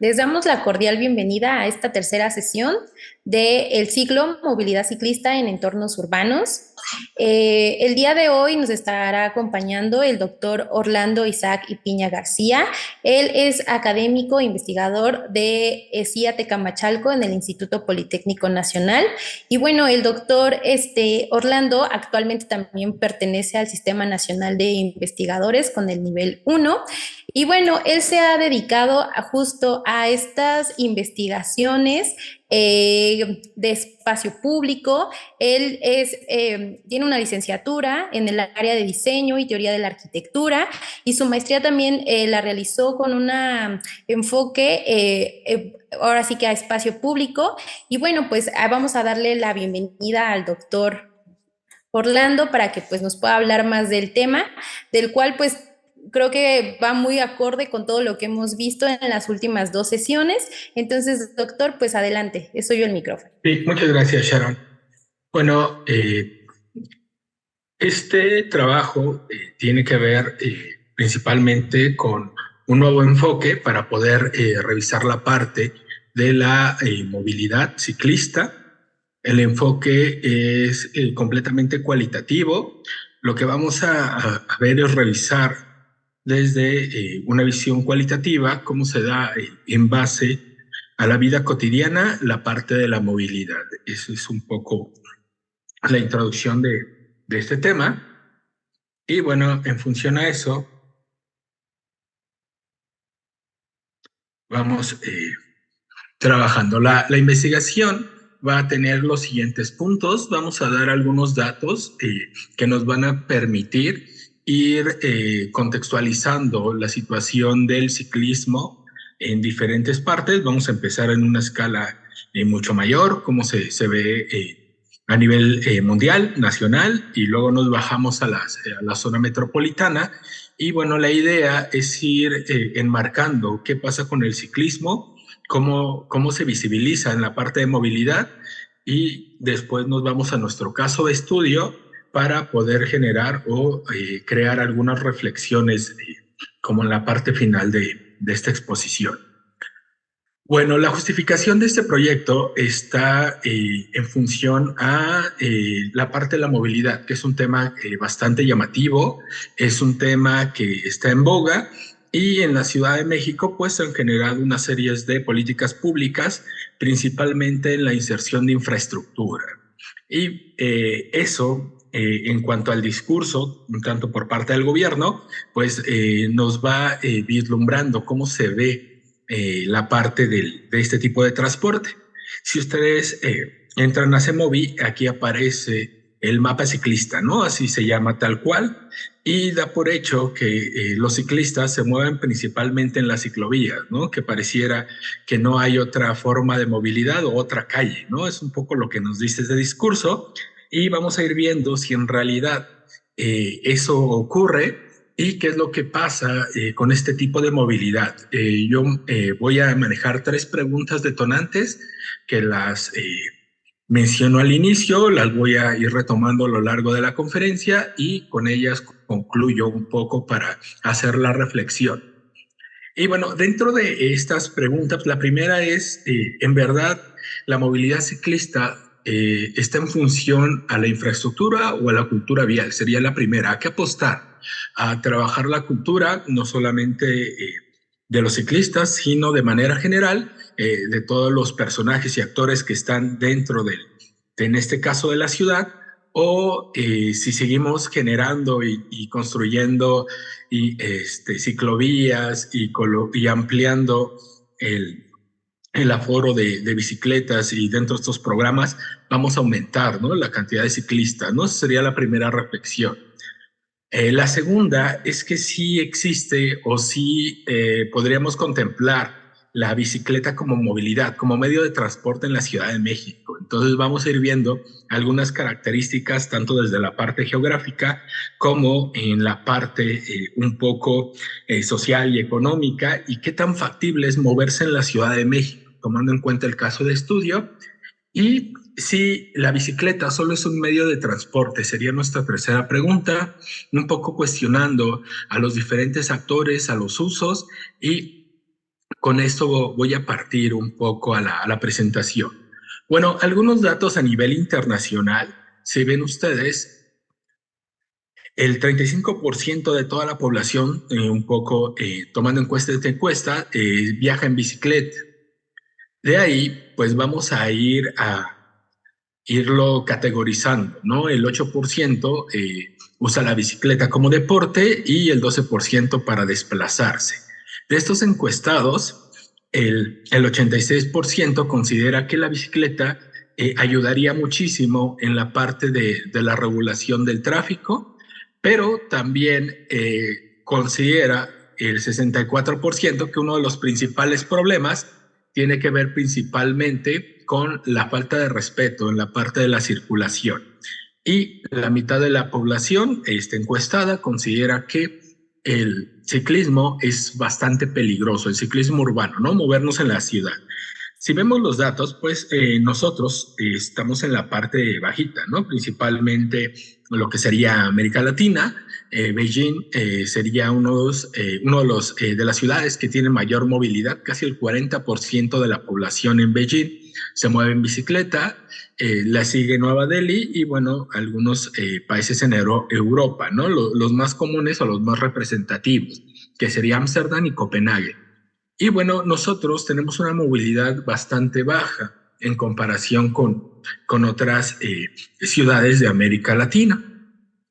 Les damos la cordial bienvenida a esta tercera sesión del ciclo Movilidad Ciclista en Entornos Urbanos. El día de hoy nos estará acompañando el doctor Orlando Isaac y Piña García. Él es académico e investigador de CIA Tecamachalco en el Instituto Politécnico Nacional. Y bueno, el doctor Orlando actualmente también pertenece al Sistema Nacional de Investigadores con el nivel 1. Y bueno, él se ha dedicado justo a estas investigaciones de espacio público. Tiene una licenciatura en el área de diseño y teoría de la arquitectura y su maestría también la realizó con un enfoque ahora sí que a espacio público. Y bueno, pues vamos a darle la bienvenida al doctor Orlando para que pues nos pueda hablar más del tema, del cual pues creo que va muy acorde con todo lo que hemos visto en las últimas dos sesiones. Entonces, doctor, pues adelante, soy yo el micrófono. Sí, muchas gracias, Sharon. Bueno, este trabajo tiene que ver principalmente con un nuevo enfoque para poder revisar la parte de la movilidad ciclista. El enfoque es completamente cualitativo. Lo que vamos a ver es revisar desde una visión cualitativa cómo se da en base a la vida cotidiana la parte de la movilidad. Eso es un poco la introducción de este tema. Y bueno, en función a eso, vamos trabajando. La investigación va a tener los siguientes puntos. Vamos a dar algunos datos que nos van a permitir ir contextualizando la situación del ciclismo en diferentes partes. Vamos a empezar en una escala mucho mayor, cómo se ve a nivel mundial, nacional, y luego nos bajamos a la zona metropolitana. Y bueno, la idea es ir enmarcando qué pasa con el ciclismo, cómo se visibiliza en la parte de movilidad, y después nos vamos a nuestro caso de estudio para poder generar o crear algunas reflexiones como en la parte final de esta exposición. Bueno, la justificación de este proyecto está en función a la parte de la movilidad, que es un tema bastante llamativo, es un tema que está en boga, y en la Ciudad de México pues se han generado una serie de políticas públicas, principalmente en la inserción de infraestructura. Y eso, en cuanto al discurso, un tanto por parte del gobierno, pues nos va vislumbrando cómo se ve la parte de este tipo de transporte. Si ustedes entran a CEMOVI, aquí aparece el mapa ciclista, ¿no? Así se llama tal cual, y da por hecho que los ciclistas se mueven principalmente en las ciclovías, ¿no? Que pareciera que no hay otra forma de movilidad o otra calle, ¿no? Es un poco lo que nos dice ese discurso, y vamos a ir viendo si en realidad eso ocurre y qué es lo que pasa con este tipo de movilidad. Yo voy a manejar 3 preguntas detonantes que las menciono al inicio, las voy a ir retomando a lo largo de la conferencia y con ellas concluyo un poco para hacer la reflexión. Y bueno, dentro de estas preguntas, la primera es, ¿en verdad la movilidad ciclista está en función a la infraestructura o a la cultura vial? Sería la primera. ¿A qué apostar? A trabajar la cultura, no solamente de los ciclistas, sino de manera general, de todos los personajes y actores que están dentro en este caso de la ciudad, o si seguimos generando y construyendo ciclovías y ampliando el aforo de bicicletas, y dentro de estos programas vamos a aumentar, ¿no?, la cantidad de ciclistas, ¿no? Esa sería la primera reflexión. La segunda es que sí existe o sí podríamos contemplar la bicicleta como movilidad, como medio de transporte en la Ciudad de México. Entonces vamos a ir viendo algunas características tanto desde la parte geográfica como en la parte un poco social y económica, y qué tan factible es moverse en la Ciudad de México, tomando en cuenta el caso de estudio. Y si la bicicleta solo es un medio de transporte, sería nuestra tercera pregunta, un poco cuestionando a los diferentes actores, a los usos, y con esto voy a partir un poco a la presentación. Bueno, algunos datos a nivel internacional. Si ven ustedes, el 35% de toda la población, tomando en cuenta esta encuesta, viaja en bicicleta. De ahí, pues vamos a irlo categorizando, ¿no? El 8% usa la bicicleta como deporte y el 12% para desplazarse. De estos encuestados, el 86% considera que la bicicleta ayudaría muchísimo en la parte de la regulación del tráfico, pero también considera el 64% que uno de los principales problemas tiene que ver principalmente con la falta de respeto en la parte de la circulación. Y la mitad de la población encuestada considera que el ciclismo es bastante peligroso, el ciclismo urbano, ¿no? Movernos en la ciudad. Si vemos los datos, pues nosotros estamos en la parte bajita, ¿no? Principalmente lo que sería América Latina. Beijing sería uno de las ciudades que tiene mayor movilidad. Casi el 40% de la población en Beijing se mueve en bicicleta. La sigue Nueva Delhi y, bueno, algunos países en Europa, ¿no? Los más comunes o los más representativos, que sería Ámsterdam y Copenhague. Y bueno, nosotros tenemos una movilidad bastante baja en comparación con otras ciudades de América Latina.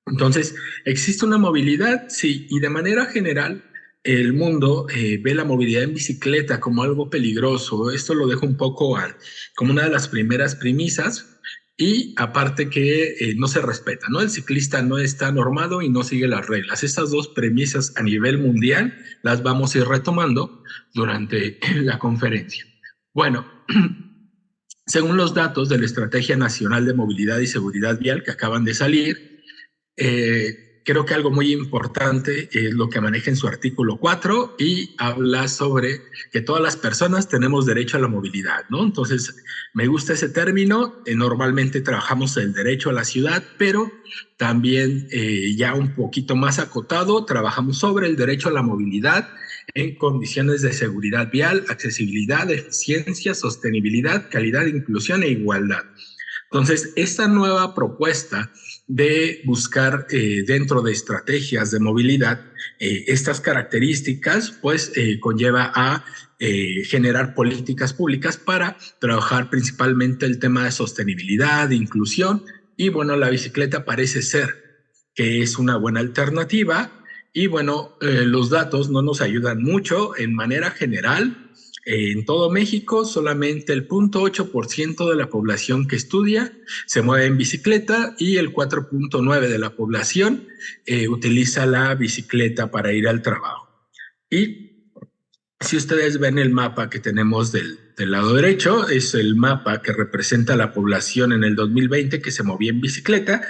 Entonces, ¿existe una movilidad? Sí, y de manera general, el mundo ve la movilidad en bicicleta como algo peligroso. Esto lo dejo un poco como una de las primeras premisas. Y aparte que no se respeta, ¿no? El ciclista no está normado y no sigue las reglas. Estas dos premisas a nivel mundial las vamos a ir retomando durante la conferencia. Bueno, según los datos de la Estrategia Nacional de Movilidad y Seguridad Vial que acaban de salir, creo que algo muy importante es lo que maneja en su artículo 4 y habla sobre que todas las personas tenemos derecho a la movilidad, ¿no? Entonces, me gusta ese término. Normalmente trabajamos el derecho a la ciudad, pero también ya un poquito más acotado, trabajamos sobre el derecho a la movilidad en condiciones de seguridad vial, accesibilidad, eficiencia, sostenibilidad, calidad, inclusión e igualdad. Entonces, esta nueva propuesta de buscar dentro de estrategias de movilidad estas características, pues conlleva a generar políticas públicas para trabajar principalmente el tema de sostenibilidad, de inclusión, y bueno, la bicicleta parece ser que es una buena alternativa. Y bueno, los datos no nos ayudan mucho. En manera general, en todo México, solamente el 0.8% de la población que estudia se mueve en bicicleta y el 4.9% de la población utiliza la bicicleta para ir al trabajo. Y si ustedes ven el mapa que tenemos del lado derecho, es el mapa que representa la población en el 2020 que se movía en bicicleta,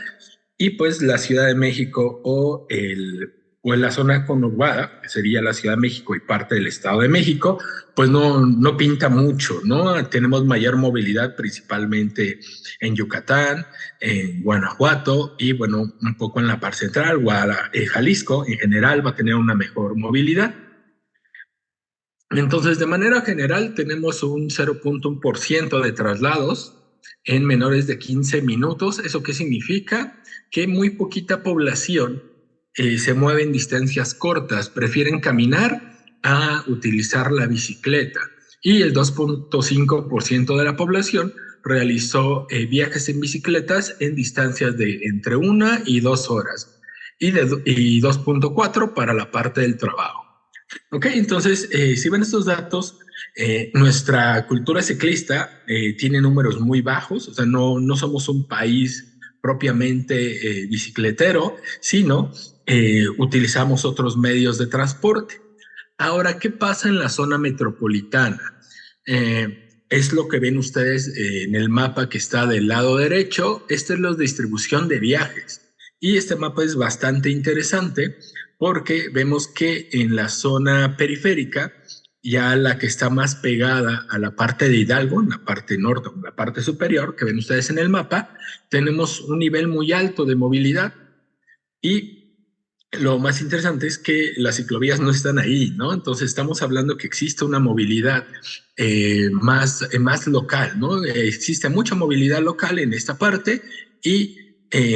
y pues la Ciudad de México o en la zona conurbada, que sería la Ciudad de México y parte del Estado de México, pues no pinta mucho, ¿no? Tenemos mayor movilidad principalmente en Yucatán, en Guanajuato y, bueno, un poco en la parte central. Jalisco en general va a tener una mejor movilidad. Entonces, de manera general, tenemos un 0.1% de traslados en menores de 15 minutos. ¿Eso qué significa? Que muy poquita población se mueve en distancias cortas, prefieren caminar a utilizar la bicicleta. Y el 2.5% de la población realizó viajes en bicicletas en distancias de entre 1 y 2 horas. Y 2.4 para la parte del trabajo. Ok, entonces, si ven estos datos, nuestra cultura ciclista tiene números muy bajos. O sea, no somos un país propiamente bicicletero, sino utilizamos otros medios de transporte. Ahora, ¿qué pasa en la zona metropolitana? Es lo que ven ustedes en el mapa que está del lado derecho. Esta es la distribución de viajes. Y este mapa es bastante interesante porque vemos que en la zona periférica, ya la que está más pegada a la parte de Hidalgo, en la parte norte, en la parte superior, que ven ustedes en el mapa, tenemos un nivel muy alto de movilidad. Y lo más interesante es que las ciclovías no están ahí, ¿no? Entonces estamos hablando que existe una movilidad más local, ¿no? Existe mucha movilidad local en esta parte y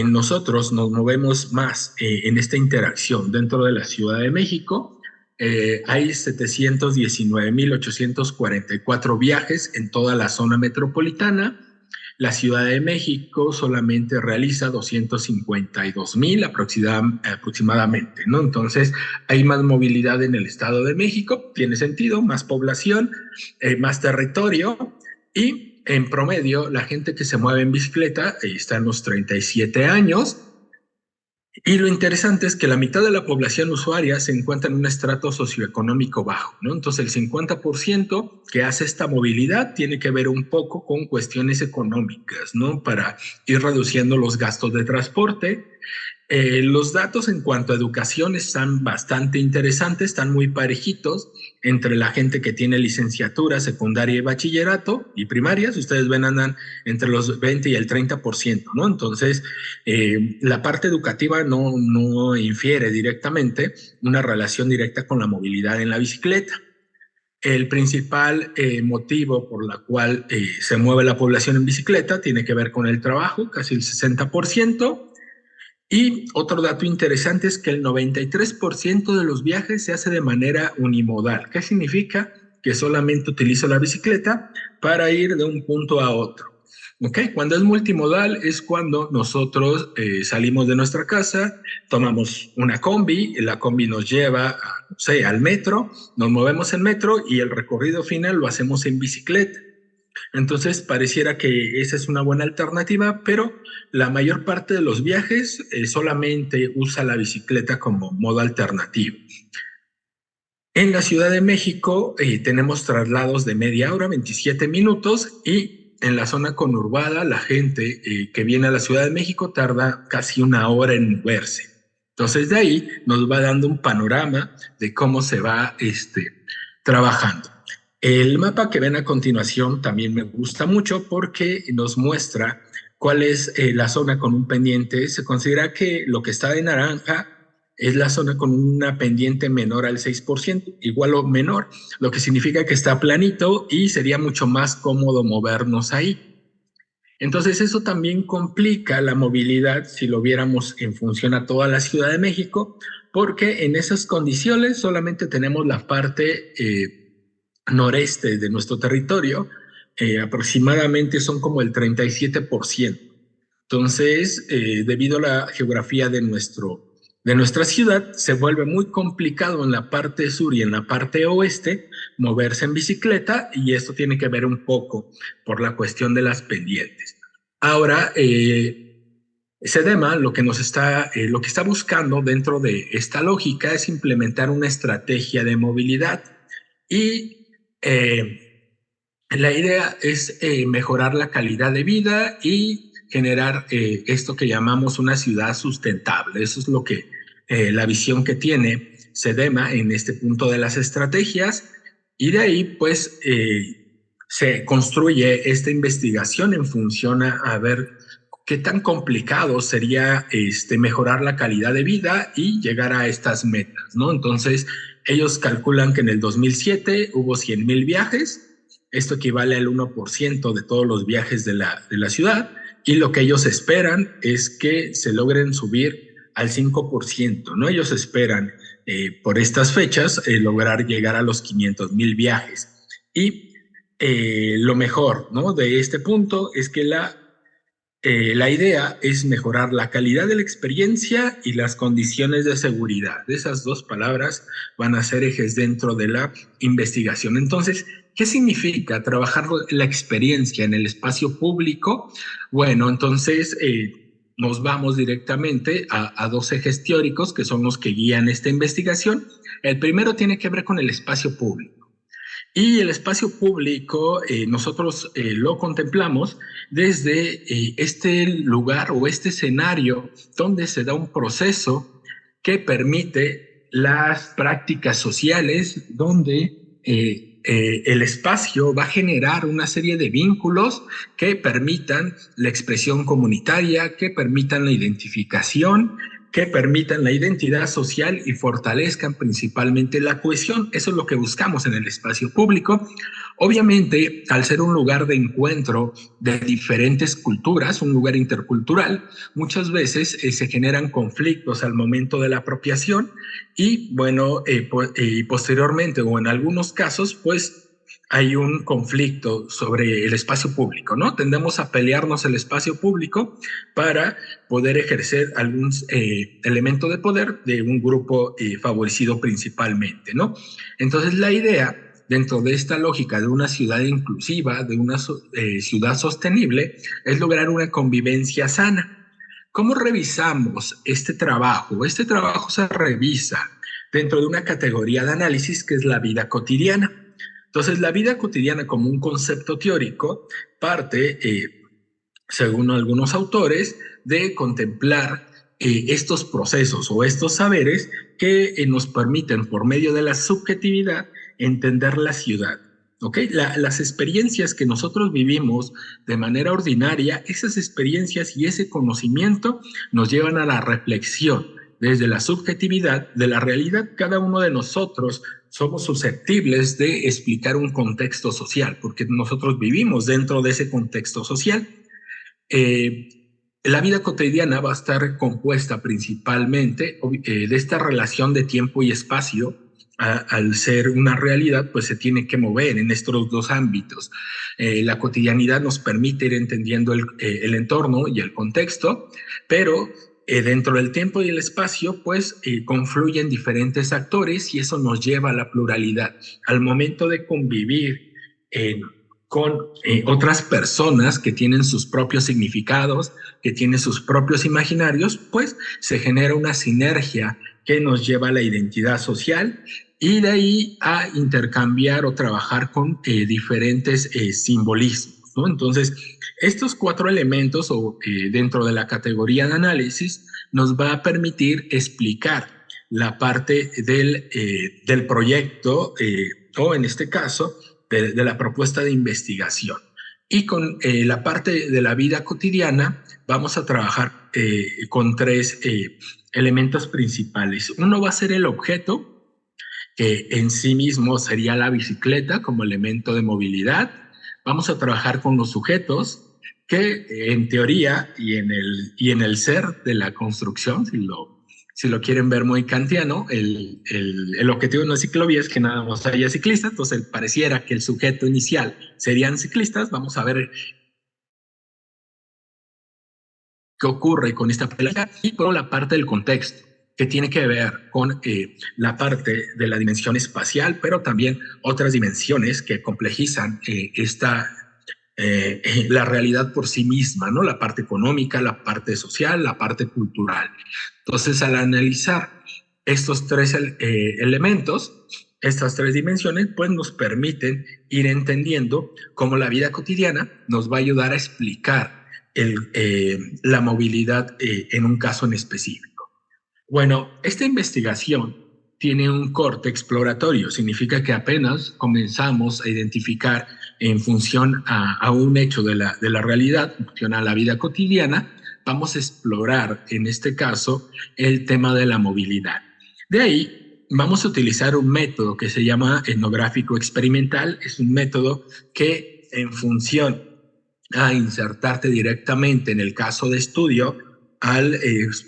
nosotros nos movemos más en esta interacción dentro de la Ciudad de México. Hay 719.844 viajes en toda la zona metropolitana. La Ciudad de México solamente realiza 252,000 aproximadamente, ¿no? Entonces, hay más movilidad en el Estado de México, tiene sentido, más población, más territorio y en promedio la gente que se mueve en bicicleta está en los 37 años. Y lo interesante es que la mitad de la población usuaria se encuentra en un estrato socioeconómico bajo, ¿no? Entonces el 50% que hace esta movilidad tiene que ver un poco con cuestiones económicas, ¿no? Para ir reduciendo los gastos de transporte. Los datos en cuanto a educación están bastante interesantes, están muy parejitos entre la gente que tiene licenciatura, secundaria y bachillerato y primarias. Ustedes ven, andan entre los 20 y el 30%, ¿no? Entonces, la parte educativa no infiere directamente una relación directa con la movilidad en la bicicleta. El principal motivo por la cual se mueve la población en bicicleta tiene que ver con el trabajo, casi el 60%. Y otro dato interesante es que el 93% de los viajes se hace de manera unimodal. ¿Qué significa? Que solamente utilizo la bicicleta para ir de un punto a otro. ¿Okay? Cuando es multimodal es cuando nosotros salimos de nuestra casa, tomamos una combi, la combi nos lleva no sé, al metro, nos movemos en metro y el recorrido final lo hacemos en bicicleta. Entonces, pareciera que esa es una buena alternativa, pero la mayor parte de los viajes solamente usa la bicicleta como modo alternativo. En la Ciudad de México tenemos traslados de media hora, 27 minutos, y en la zona conurbada la gente que viene a la Ciudad de México tarda casi una hora en moverse. Entonces, de ahí nos va dando un panorama de cómo se va trabajando. El mapa que ven a continuación también me gusta mucho porque nos muestra cuál es la zona con un pendiente. Se considera que lo que está de naranja es la zona con una pendiente menor al 6%, igual o menor, lo que significa que está planito y sería mucho más cómodo movernos ahí. Entonces eso también complica la movilidad si lo viéramos en función a toda la Ciudad de México, porque en esas condiciones solamente tenemos la parte noreste de nuestro territorio, aproximadamente son como el 37%. Entonces, debido a la geografía de nuestra ciudad, se vuelve muy complicado en la parte sur y en la parte oeste moverse en bicicleta, y esto tiene que ver un poco por la cuestión de las pendientes. Ahora, SEDEMA lo que está buscando dentro de esta lógica es implementar una estrategia de movilidad y la idea es mejorar la calidad de vida y generar esto que llamamos una ciudad sustentable. Eso es lo que la visión que tiene SEDEMA en este punto de las estrategias, y de ahí pues se construye esta investigación en función a ver qué tan complicado sería mejorar la calidad de vida y llegar a estas metas, ¿no? Entonces, ellos calculan que en el 2007 hubo 100,000 viajes, esto equivale al 1% de todos los viajes de la ciudad, y lo que ellos esperan es que se logren subir al 5%, ¿no? Ellos esperan por estas fechas lograr llegar a los 500,000 viajes. Y lo mejor, ¿no?, de este punto es que la idea es mejorar la calidad de la experiencia y las condiciones de seguridad. Esas dos palabras van a ser ejes dentro de la investigación. Entonces, ¿qué significa trabajar la experiencia en el espacio público? Bueno, entonces nos vamos directamente a dos ejes teóricos que son los que guían esta investigación. El primero tiene que ver con el espacio público. Y el espacio público nosotros lo contemplamos desde este lugar o este escenario donde se da un proceso que permite las prácticas sociales, donde el espacio va a generar una serie de vínculos que permitan la expresión comunitaria, que permitan la identificación, que permitan la identidad social y fortalezcan principalmente la cohesión. Eso es lo que buscamos en el espacio público. Obviamente, al ser un lugar de encuentro de diferentes culturas, un lugar intercultural, muchas veces se generan conflictos al momento de la apropiación y, bueno, posteriormente o en algunos casos, pues hay un conflicto sobre el espacio público, ¿no? Tendemos a pelearnos el espacio público para poder ejercer algún elemento de poder de un grupo favorecido principalmente, ¿no? Entonces, la idea, dentro de esta lógica de una ciudad inclusiva, de una ciudad sostenible, es lograr una convivencia sana. ¿Cómo revisamos este trabajo? Este trabajo se revisa dentro de una categoría de análisis que es la vida cotidiana. Entonces, la vida cotidiana como un concepto teórico parte, según algunos autores, de contemplar estos procesos o estos saberes que nos permiten, por medio de la subjetividad, entender la ciudad. ¿Okay? Las experiencias que nosotros vivimos de manera ordinaria, esas experiencias y ese conocimiento nos llevan a la reflexión. Desde la subjetividad de la realidad, cada uno de nosotros somos susceptibles de explicar un contexto social, porque nosotros vivimos dentro de ese contexto social. La vida cotidiana va a estar compuesta principalmente de esta relación de tiempo y espacio. Al ser una realidad, pues se tiene que mover en estos dos ámbitos. La cotidianidad nos permite ir entendiendo el entorno y el contexto, pero dentro del tiempo y el espacio, pues confluyen diferentes actores y eso nos lleva a la pluralidad. Al momento de convivir con otras personas que tienen sus propios significados, que tienen sus propios imaginarios, pues se genera una sinergia que nos lleva a la identidad social y de ahí a intercambiar o trabajar con diferentes simbolismos, ¿no? Entonces, estos 4 elementos dentro de la categoría de análisis nos va a permitir explicar la parte del proyecto o en este caso de la propuesta de investigación. Y con la parte de la vida cotidiana vamos a trabajar con 3 elementos principales. Uno va a ser el objeto, que en sí mismo sería la bicicleta como elemento de movilidad. Vamos a trabajar con los sujetos, que en teoría y en el ser de la construcción, si lo quieren ver muy kantiano, el objetivo de una ciclovía es que nada más haya ciclistas, entonces pareciera que el sujeto inicial serían ciclistas. Vamos a ver qué ocurre con esta pelea y por la parte del contexto, que tiene que ver con la parte de la dimensión espacial, pero también otras dimensiones que complejizan la realidad por sí misma, ¿no? La parte económica, la parte social, la parte cultural. Entonces, al analizar estos 3 elementos, estas 3 dimensiones, pues nos permiten ir entendiendo cómo la vida cotidiana nos va a ayudar a explicar la movilidad en un caso en específico. Bueno, esta investigación tiene un corte exploratorio, significa que apenas comenzamos a identificar en función a un hecho de la realidad, en función a la vida cotidiana, vamos a explorar en este caso el tema de la movilidad. De ahí vamos a utilizar un método que se llama etnográfico experimental. Es un método que en función a insertarte directamente en el caso de estudio, al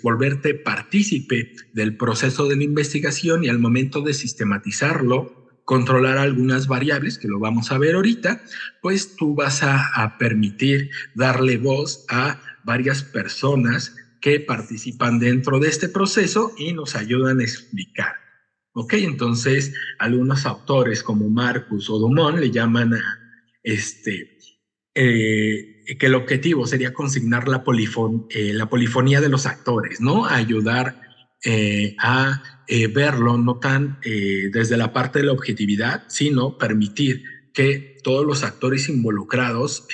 volverte partícipe del proceso de la investigación y al momento de sistematizarlo, controlar algunas variables, que lo vamos a ver ahorita, pues tú vas a permitir darle voz a varias personas que participan dentro de este proceso y nos ayudan a explicar. ¿Ok? Entonces, algunos autores como Marcus o Dumont le llaman a que el objetivo sería consignar la polifonía de los actores, ¿no? A ayudar a verlo no tan desde la parte de la objetividad, sino permitir que todos los actores involucrados,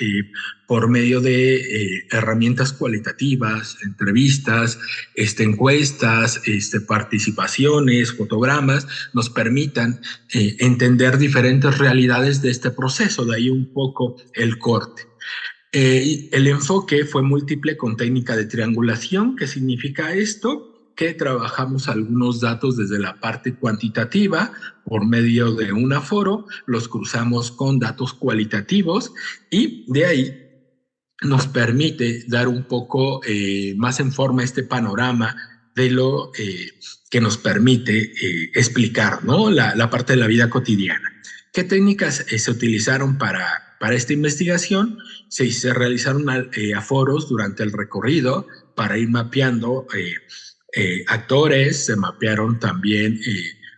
por medio de herramientas cualitativas, entrevistas, encuestas, participaciones, fotogramas, nos permitan entender diferentes realidades de este proceso. De ahí un poco el corte. El enfoque fue múltiple con técnica de triangulación. ¿Qué significa esto? que trabajamos algunos datos desde la parte cuantitativa por medio de un aforo, los cruzamos con datos cualitativos y de ahí nos permite dar un poco más en forma este panorama de lo que nos permite explicar, ¿no? La parte de la vida cotidiana. ¿Qué técnicas se utilizaron para esta investigación? Se realizaron aforos durante el recorrido para ir mapeando actores, se mapearon también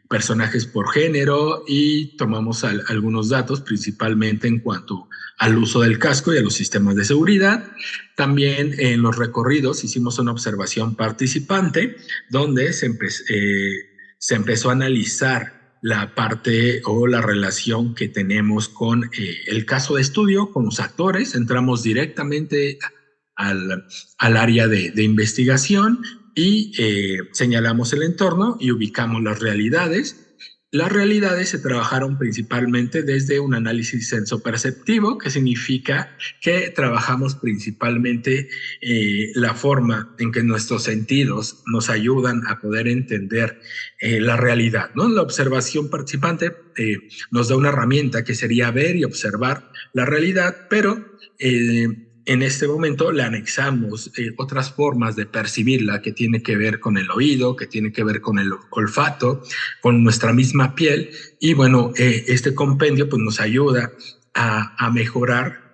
personajes por género y tomamos algunos datos, principalmente en cuanto al uso del casco y a los sistemas de seguridad. También en los recorridos hicimos una observación participante donde se empezó a analizar la parte o la relación que tenemos con el caso de estudio, con los actores. Entramos directamente al área de investigación y señalamos el entorno y ubicamos las realidades. Las realidades se trabajaron principalmente desde un análisis sensoperceptivo, que significa que trabajamos principalmente la forma en que nuestros sentidos nos ayudan a poder entender la realidad, ¿no? La observación participante nos da una herramienta que sería ver y observar la realidad, pero en este momento le anexamos otras formas de percibirla que tiene que ver con el oído, que tiene que ver con el olfato, con nuestra misma piel. Y bueno, este compendio pues, nos ayuda a mejorar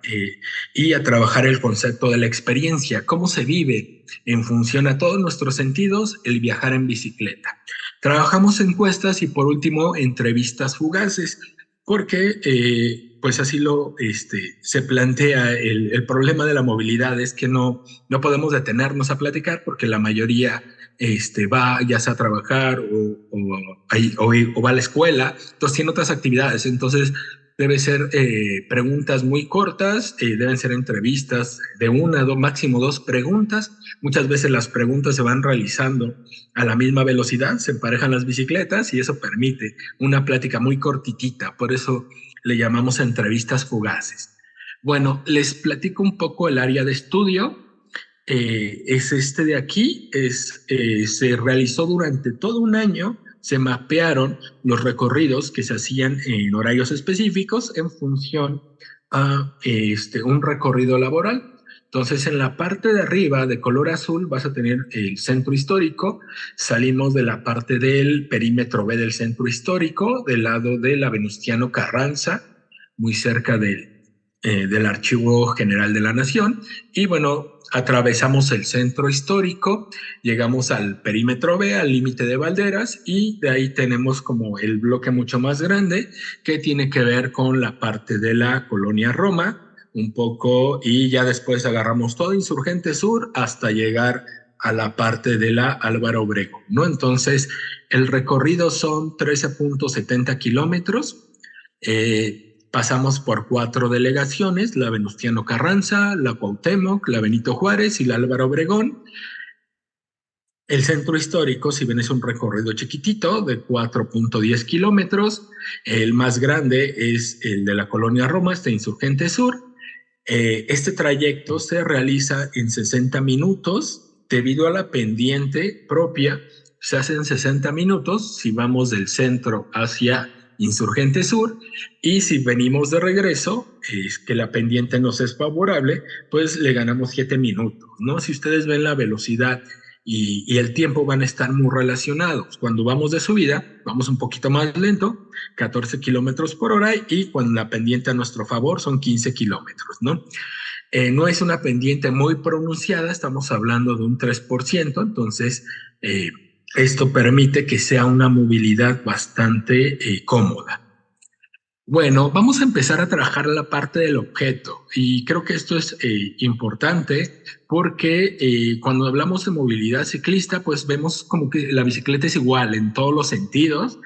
y a trabajar el concepto de la experiencia, cómo se vive en función a todos nuestros sentidos el viajar en bicicleta. Trabajamos encuestas y por último entrevistas fugaces, porque pues así se plantea el problema de la movilidad, es que no podemos detenernos a platicar porque la mayoría va ya sea a trabajar o va a la escuela, entonces tiene otras actividades, entonces debe ser preguntas muy cortas, deben ser entrevistas de una, máximo 2 preguntas. Muchas veces las preguntas se van realizando a la misma velocidad, se emparejan las bicicletas y eso permite una plática muy cortitita, por eso le llamamos entrevistas fugaces. Bueno, les platico un poco el área de estudio. Es este de aquí, se realizó durante todo un año, se mapearon los recorridos que se hacían en horarios específicos en función a un recorrido laboral. Entonces, en la parte de arriba, de color azul, vas a tener el centro histórico. Salimos de la parte del perímetro B del centro histórico, del lado de la Venustiano Carranza, muy cerca del Archivo General de la Nación. Y bueno, atravesamos el centro histórico, llegamos al perímetro B, al límite de Valderas, y de ahí tenemos como el bloque mucho más grande que tiene que ver con la parte de la colonia Roma, un poco, y ya después agarramos todo Insurgente Sur hasta llegar a la parte de la Álvaro Obregón, ¿no? Entonces, el recorrido son 13.70 kilómetros. Pasamos por 4 delegaciones, la Venustiano Carranza, la Cuauhtémoc, la Benito Juárez y la Álvaro Obregón. El centro histórico, si bien es un recorrido chiquitito de 4.10 kilómetros, el más grande es el de la colonia Roma, hasta Insurgente Sur. Este trayecto se realiza en 60 minutos debido a la pendiente propia. Se hace en 60 minutos si vamos del centro hacia Insurgente Sur, y si venimos de regreso, que la pendiente nos es favorable, pues le ganamos 7 minutos, ¿no? Si ustedes ven la velocidad y el tiempo van a estar muy relacionados. Cuando vamos de subida, vamos un poquito más lento, 14 kilómetros por hora, y cuando la pendiente a nuestro favor son 15 kilómetros, ¿no? No es una pendiente muy pronunciada, estamos hablando de un 3%, entonces esto permite que sea una movilidad bastante cómoda. Bueno, vamos a empezar a trabajar la parte del objeto, y creo que esto es importante porque cuando hablamos de movilidad ciclista, pues vemos como que la bicicleta es igual en todos los sentidos,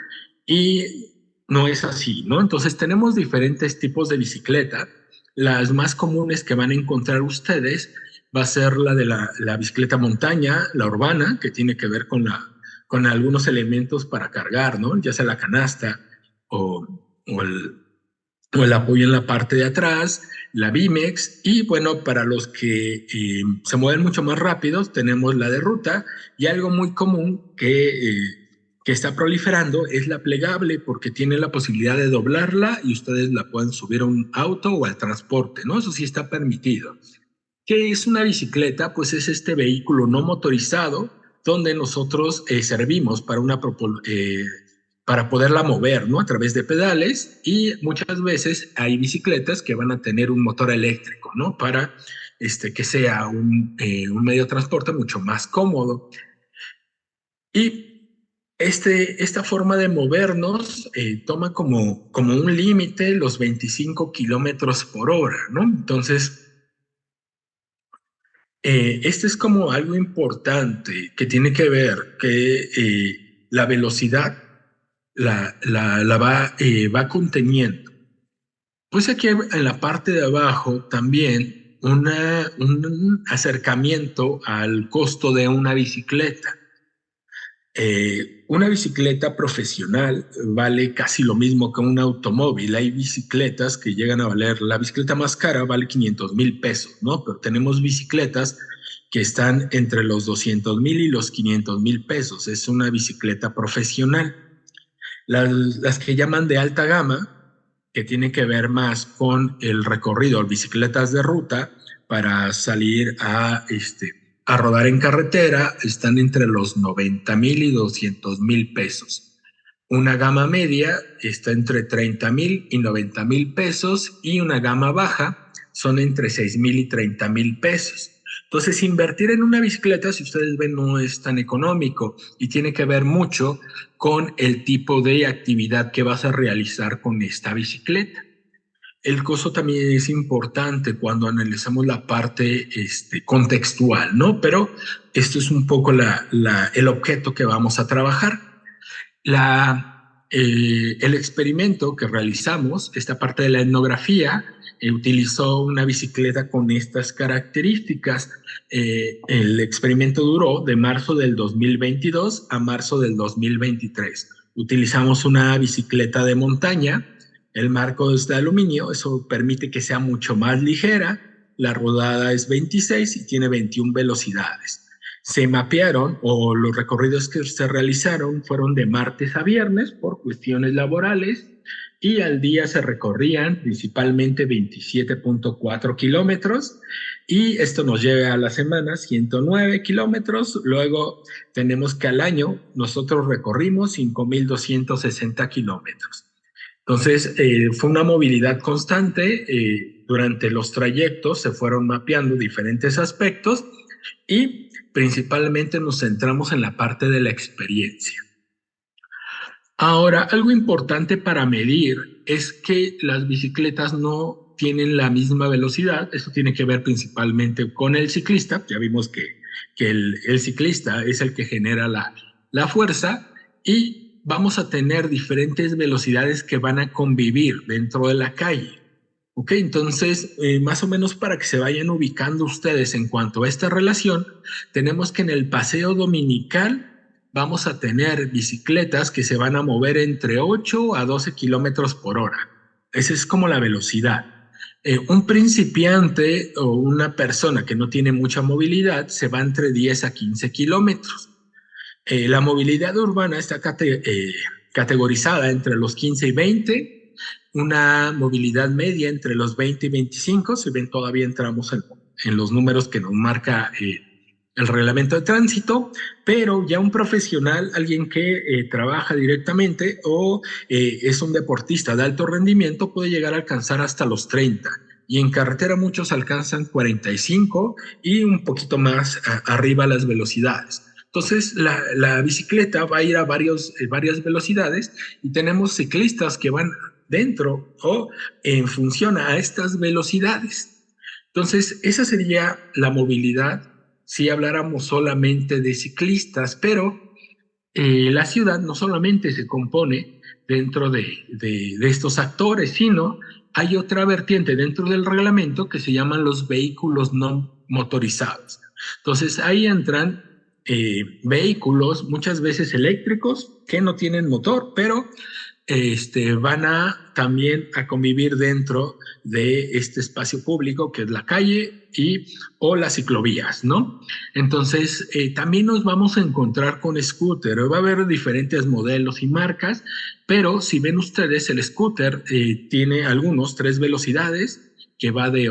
y no es así, ¿no? Entonces tenemos diferentes tipos de bicicleta. Las más comunes que van a encontrar ustedes va a ser la de la bicicleta montaña, la urbana, que tiene que ver con algunos elementos para cargar, ¿no? Ya sea la canasta o o el apoyo en la parte de atrás, la Bimex, y bueno, para los que se mueven mucho más rápidos, tenemos la de ruta, y algo muy común que está proliferando es la plegable, porque tiene la posibilidad de doblarla y ustedes la pueden subir a un auto o al transporte, ¿no? Eso sí está permitido. ¿Qué es una bicicleta? Pues es este vehículo no motorizado donde nosotros servimos para poderla mover, ¿no? A través de pedales, y muchas veces hay bicicletas que van a tener un motor eléctrico, ¿no? Para que sea un medio de transporte mucho más cómodo. Y esta forma de movernos toma como un límite los 25 kilómetros por hora, ¿no? Entonces, este es como algo importante que tiene que ver que la velocidad va conteniendo. Pues aquí en la parte de abajo también un acercamiento al costo de una bicicleta. Una bicicleta profesional vale casi lo mismo que un automóvil. Hay bicicletas que llegan a valer, la bicicleta más cara vale 500,000 pesos, ¿no? Pero tenemos bicicletas que están entre los 200,000 y los 500,000 pesos. Es una bicicleta profesional. Las que llaman de alta gama, que tienen que ver más con el recorrido, bicicletas de ruta para salir a rodar en carretera, están entre los 90,000 y 200,000 pesos. Una gama media está entre 30,000 y 90,000 pesos, y una gama baja son entre 6,000 y 30,000 pesos. Entonces, invertir en una bicicleta, si ustedes ven, no es tan económico y tiene que ver mucho con el tipo de actividad que vas a realizar con esta bicicleta. El costo también es importante cuando analizamos la parte contextual, ¿no? Pero esto es un poco el objeto que vamos a trabajar. El experimento que realizamos, esta parte de la etnografía, utilizó una bicicleta con estas características. El experimento duró de marzo del 2022 a marzo del 2023. Utilizamos una bicicleta de montaña, el marco es de aluminio, eso permite que sea mucho más ligera, la rodada es 26 y tiene 21 velocidades. Se mapearon, o los recorridos que se realizaron fueron de martes a viernes por cuestiones laborales, y al día se recorrían principalmente 27.4 kilómetros, y esto nos lleva a la semana 109 kilómetros. Luego tenemos que al año nosotros recorrimos 5,260 kilómetros. Entonces, fue una movilidad constante. Durante los trayectos se fueron mapeando diferentes aspectos y principalmente nos centramos en la parte de la experiencia. Ahora, algo importante para medir es que las bicicletas no tienen la misma velocidad. Eso tiene que ver principalmente con el ciclista. Ya vimos que el ciclista es el que genera la fuerza, y vamos a tener diferentes velocidades que van a convivir dentro de la calle. Ok, entonces, más o menos para que se vayan ubicando ustedes en cuanto a esta relación, tenemos que en el paseo dominical vamos a tener bicicletas que se van a mover entre 8 a 12 kilómetros por hora. Esa es como la velocidad. Un principiante o una persona que no tiene mucha movilidad se va entre 10 a 15 kilómetros. La movilidad urbana está categorizada entre los 15 y 20, una movilidad media entre los 20 y 25, si ven todavía entramos en los números que nos marca el reglamento de tránsito, pero ya un profesional, alguien que trabaja directamente o es un deportista de alto rendimiento, puede llegar a alcanzar hasta los 30. Y en carretera muchos alcanzan 45 y un poquito más arriba las velocidades. Entonces, la bicicleta va a ir a varias velocidades, y tenemos ciclistas que van dentro o en función a estas velocidades. Entonces, esa sería la movilidad si habláramos solamente de ciclistas, pero la ciudad no solamente se compone dentro de estos actores, sino hay otra vertiente dentro del reglamento que se llaman los vehículos no motorizados. Entonces, ahí entran vehículos muchas veces eléctricos que no tienen motor, pero van a también a convivir dentro de este espacio público que es la calle o las ciclovías, ¿no? Entonces, también nos vamos a encontrar con scooter. Va a haber diferentes modelos y marcas, pero si ven ustedes, el scooter tiene algunos 3 velocidades, que va de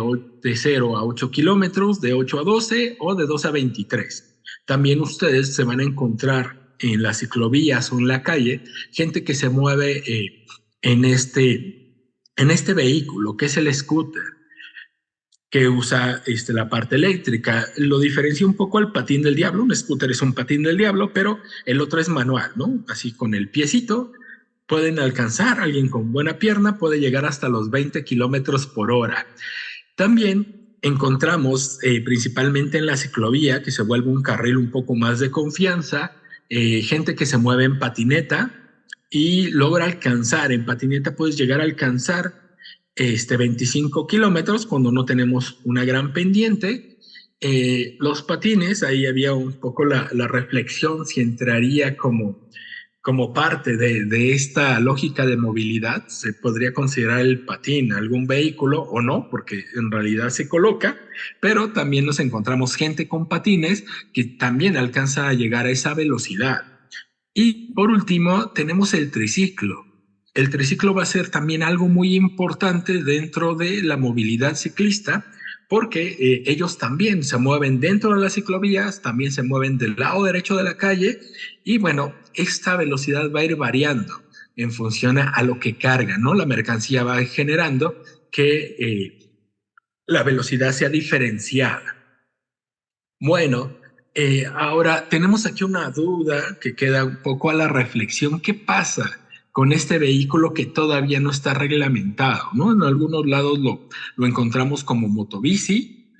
0 a 8 kilómetros, de 8 a 12 o de 12 a 23. También ustedes se van a encontrar en las ciclovías o en la calle, gente que se mueve en este vehículo, que es el scooter, que usa la parte eléctrica. Lo diferencia un poco al patín del diablo. Un scooter es un patín del diablo, pero el otro es manual, ¿no? Así con el piecito pueden alcanzar, alguien con buena pierna puede llegar hasta los 20 kilómetros por hora. También encontramos principalmente en la ciclovía, que se vuelve un carril un poco más de confianza, gente que se mueve en patineta y logra alcanzar, en patineta puedes llegar a alcanzar 25 kilómetros cuando no tenemos una gran pendiente. Los patines, ahí había un poco la reflexión si entraría como parte de esta lógica de movilidad. Se podría considerar el patín algún vehículo o no, porque en realidad se coloca, pero también nos encontramos gente con patines que también alcanza a llegar a esa velocidad. Y por último, tenemos el triciclo. El triciclo va a ser también algo muy importante dentro de la movilidad ciclista, porque ellos también se mueven dentro de las ciclovías, también se mueven del lado derecho de la calle, y bueno, esta velocidad va a ir variando en función a lo que carga, ¿no? La mercancía va generando que la velocidad sea diferenciada. Bueno, ahora tenemos aquí una duda que queda un poco a la reflexión. ¿Qué pasa con este vehículo que todavía no está reglamentado, ¿no? En algunos lados lo encontramos como motobici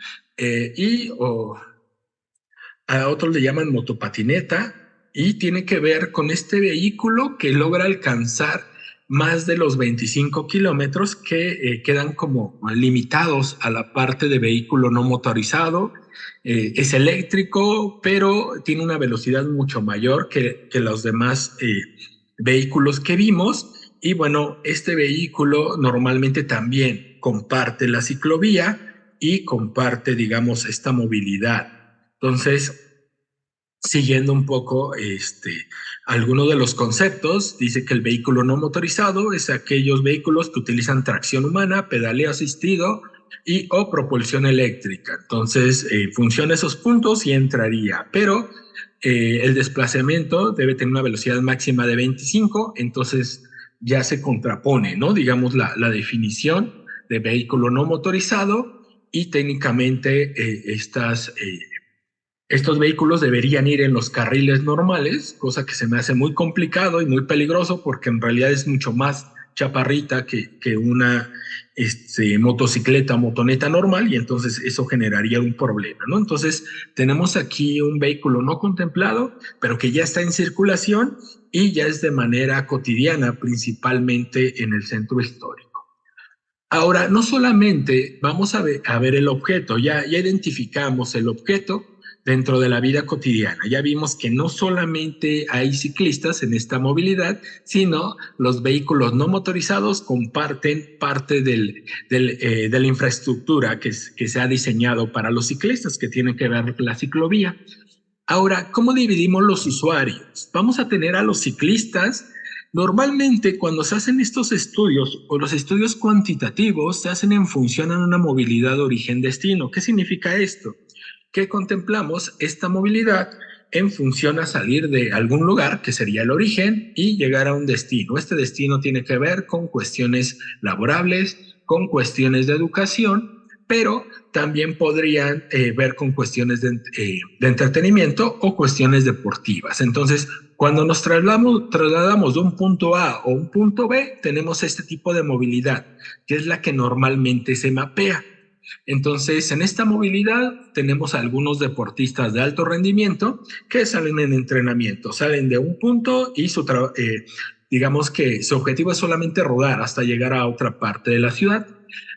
a otros le llaman motopatineta, y tiene que ver con este vehículo que logra alcanzar más de los 25 kilómetros que quedan como limitados a la parte de vehículo no motorizado. Es eléctrico, pero tiene una velocidad mucho mayor que los demás vehículos que vimos. Y bueno, este vehículo normalmente también comparte la ciclovía y comparte, digamos, esta movilidad. Entonces, siguiendo un poco algunos de los conceptos, dice que el vehículo no motorizado es aquellos vehículos que utilizan tracción humana, pedaleo asistido o propulsión eléctrica. Entonces, funciona esos puntos y entraría, pero el desplazamiento debe tener una velocidad máxima de 25, entonces ya se contrapone, ¿no? Digamos, la definición de vehículo no motorizado, y técnicamente estos vehículos deberían ir en los carriles normales, cosa que se me hace muy complicado y muy peligroso, porque en realidad es mucho más chaparrita que una motocicleta o motoneta normal, y entonces eso generaría un problema, ¿no? Entonces tenemos aquí un vehículo no contemplado, pero que ya está en circulación y ya es de manera cotidiana, principalmente en el centro histórico. Ahora, no solamente vamos a ver el objeto, ya identificamos el objeto dentro de la vida cotidiana. Ya vimos que no solamente hay ciclistas en esta movilidad, sino los vehículos no motorizados comparten parte de la infraestructura que se ha diseñado para los ciclistas, que tiene que ver con la ciclovía. Ahora, ¿cómo dividimos los usuarios? Vamos a tener a los ciclistas. Normalmente, cuando se hacen estos estudios o los estudios cuantitativos, se hacen en función a una movilidad origen-destino. ¿Qué significa esto? Que contemplamos esta movilidad en función a salir de algún lugar, que sería el origen, y llegar a un destino. Este destino tiene que ver con cuestiones laborables, con cuestiones de educación, pero también podrían ver con cuestiones de entretenimiento o cuestiones deportivas. Entonces, cuando nos trasladamos de un punto A o un punto B, tenemos este tipo de movilidad, que es la que normalmente se mapea. Entonces, en esta movilidad tenemos algunos deportistas de alto rendimiento que salen en entrenamiento, salen de un punto y digamos que su objetivo es solamente rodar hasta llegar a otra parte de la ciudad.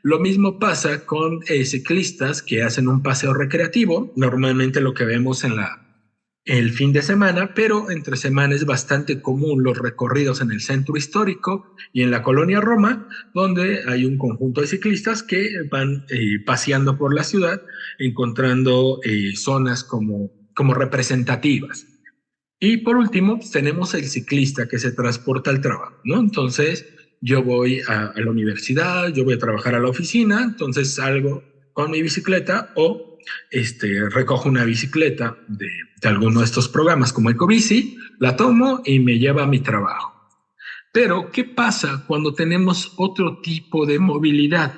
Lo mismo pasa con ciclistas que hacen un paseo recreativo. Normalmente lo que vemos el fin de semana, pero entre semana es bastante común los recorridos en el centro histórico y en la colonia Roma, donde hay un conjunto de ciclistas que van paseando por la ciudad, encontrando zonas como representativas. Y por último, pues, tenemos el ciclista que se transporta al trabajo, ¿no? Entonces, yo voy a la universidad, yo voy a trabajar a la oficina, entonces salgo con mi bicicleta o recojo una bicicleta de alguno de estos programas como Ecobici, la tomo y me lleva a mi trabajo. Pero, ¿qué pasa cuando tenemos otro tipo de movilidad?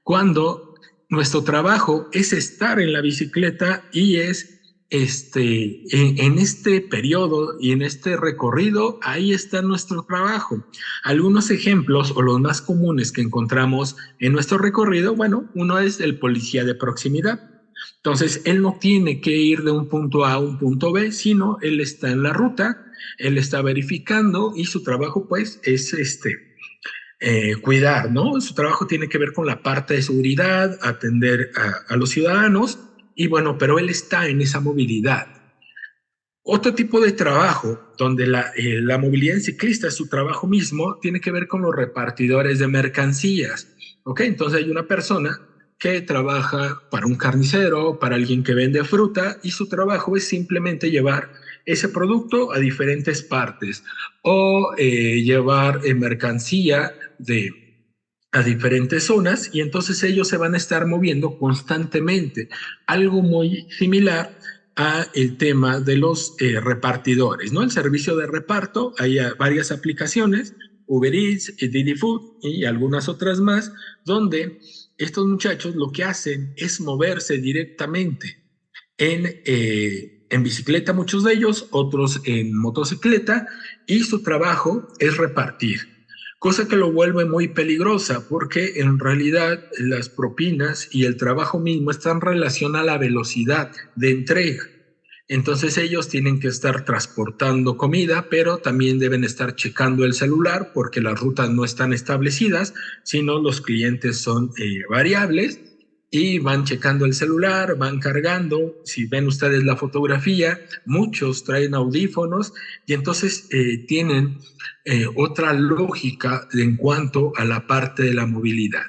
Cuando nuestro trabajo es estar en la bicicleta y es en este periodo y en este recorrido, ahí está nuestro trabajo. Algunos ejemplos o los más comunes que encontramos en nuestro recorrido, bueno, uno es el policía de proximidad. Entonces, él no tiene que ir de un punto A a un punto B, sino él está en la ruta, él está verificando y su trabajo, pues, es cuidar, ¿no? Su trabajo tiene que ver con la parte de seguridad, atender a los ciudadanos, y bueno, pero él está en esa movilidad. Otro tipo de trabajo, donde la movilidad en ciclista es su trabajo mismo, tiene que ver con los repartidores de mercancías, ¿ok? Entonces hay una persona que trabaja para un carnicero, para alguien que vende fruta, y su trabajo es simplemente llevar ese producto a diferentes partes o llevar mercancía a diferentes zonas, y entonces ellos se van a estar moviendo constantemente. Algo muy similar a el tema de los repartidores, ¿no? El servicio de reparto, hay varias aplicaciones, Uber Eats, Didi Food y algunas otras más, donde estos muchachos lo que hacen es moverse directamente en bicicleta, muchos de ellos, otros en motocicleta, y su trabajo es repartir, cosa que lo vuelve muy peligrosa porque en realidad las propinas y el trabajo mismo están en relación a la velocidad de entrega. Entonces ellos tienen que estar transportando comida, pero también deben estar checando el celular porque las rutas no están establecidas, sino los clientes son variables y van checando el celular, van cargando. Si ven ustedes la fotografía, muchos traen audífonos y entonces tienen otra lógica en cuanto a la parte de la movilidad.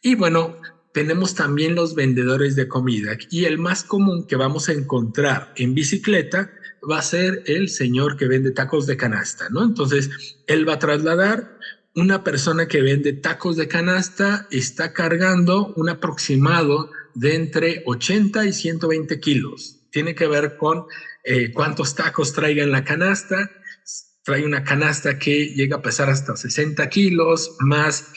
Y bueno, tenemos también los vendedores de comida, y el más común que vamos a encontrar en bicicleta va a ser el señor que vende tacos de canasta, ¿no? Entonces, él va a trasladar. Una persona que vende tacos de canasta está cargando un aproximado de entre 80 y 120 kilos. Tiene que ver con cuántos tacos traiga en la canasta. Trae una canasta que llega a pesar hasta 60 kilos, más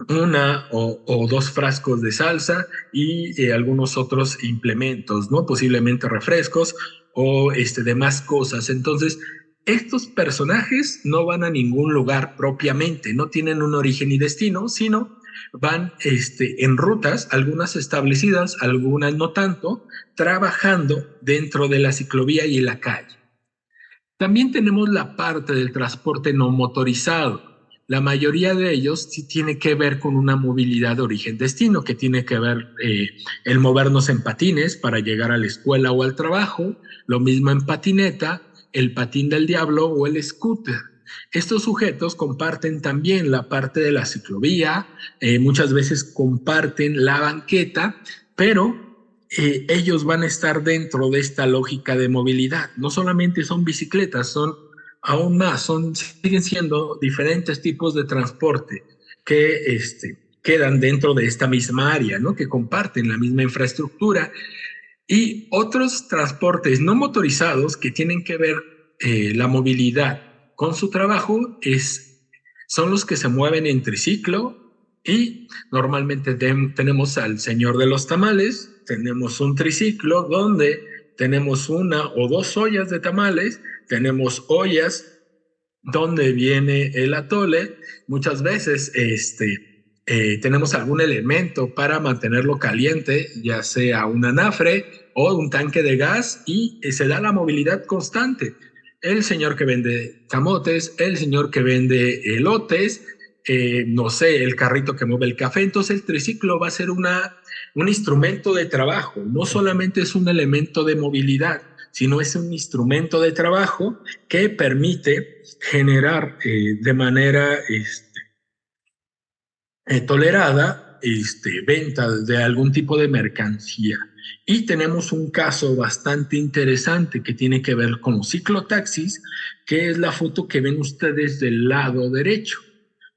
una o dos frascos de salsa y algunos otros implementos, ¿no? Posiblemente refrescos o demás cosas. Entonces, estos personajes no van a ningún lugar propiamente, no tienen un origen y destino, sino van en rutas, algunas establecidas, algunas no tanto, trabajando dentro de la ciclovía y en la calle. También tenemos la parte del transporte no motorizado. La mayoría de ellos sí tiene que ver con una movilidad de origen-destino, que tiene que ver el movernos en patines para llegar a la escuela o al trabajo, lo mismo en patineta, el patín del diablo o el scooter. Estos sujetos comparten también la parte de la ciclovía, muchas veces comparten la banqueta, pero ellos van a estar dentro de esta lógica de movilidad. No solamente son bicicletas, son aún más, siguen siendo diferentes tipos de transporte que quedan dentro de esta misma área, ¿no? Que comparten la misma infraestructura, y otros transportes no motorizados que tienen que ver la movilidad con su trabajo son los que se mueven en triciclo, y normalmente tenemos al señor de los tamales, tenemos un triciclo donde tenemos una o dos ollas de tamales, tenemos ollas donde viene el atole, muchas veces tenemos algún elemento para mantenerlo caliente, ya sea un anafre o un tanque de gas, y se da la movilidad constante. El señor que vende camotes, el señor que vende elotes, no sé, el carrito que mueve el café. Entonces el triciclo va a ser un instrumento de trabajo, no solamente es un elemento de movilidad, sino es un instrumento de trabajo que permite generar de manera tolerada venta de algún tipo de mercancía. Y tenemos un caso bastante interesante que tiene que ver con los ciclotaxis, que es la foto que ven ustedes del lado derecho,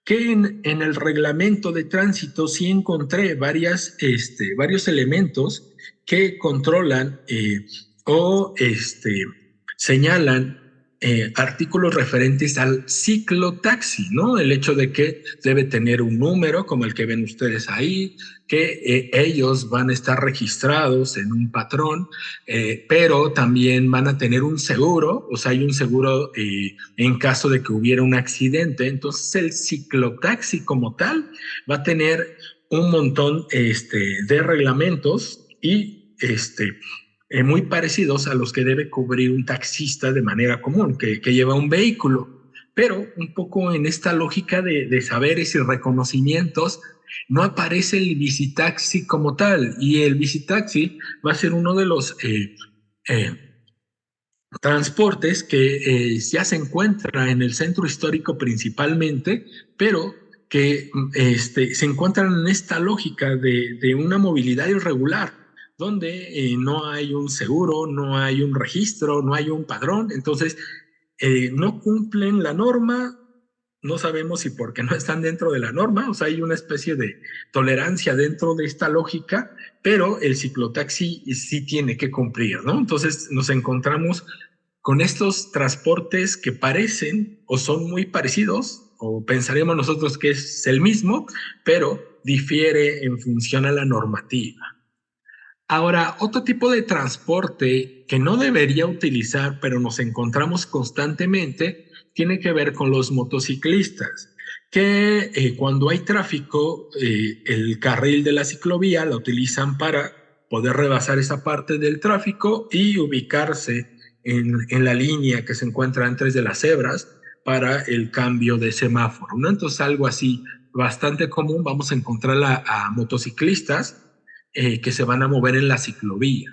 que en el reglamento de tránsito sí encontré varios elementos que controlan o señalan artículos referentes al ciclotaxi, ¿no? El hecho de que debe tener un número como el que ven ustedes ahí, que ellos van a estar registrados en un patrón, pero también van a tener un seguro, o sea, hay un seguro en caso de que hubiera un accidente. Entonces el ciclotaxi como tal va a tener un montón de reglamentos y muy parecidos a los que debe cubrir un taxista de manera común, que lleva un vehículo, pero un poco en esta lógica de saberes y reconocimientos, no aparece el bicitaxi como tal, y el bicitaxi va a ser uno de los transportes que ya se encuentra en el centro histórico principalmente, pero que se encuentran en esta lógica de una movilidad irregular, donde no hay un seguro, no hay un registro, no hay un padrón. Entonces no cumplen la norma, no sabemos si porque no están dentro de la norma, o sea, hay una especie de tolerancia dentro de esta lógica, pero el ciclotaxi sí tiene que cumplir, ¿no? Entonces nos encontramos con estos transportes que parecen o son muy parecidos, o pensaremos nosotros que es el mismo, pero difiere en función a la normativa. Ahora, otro tipo de transporte que no debería utilizar, pero nos encontramos constantemente, tiene que ver con los motociclistas, que cuando hay tráfico, el carril de la ciclovía la utilizan para poder rebasar esa parte del tráfico y ubicarse en la línea que se encuentra antes de las cebras para el cambio de semáforo, ¿no? Entonces, algo así bastante común, vamos a encontrar a motociclistas que se van a mover en la ciclovía.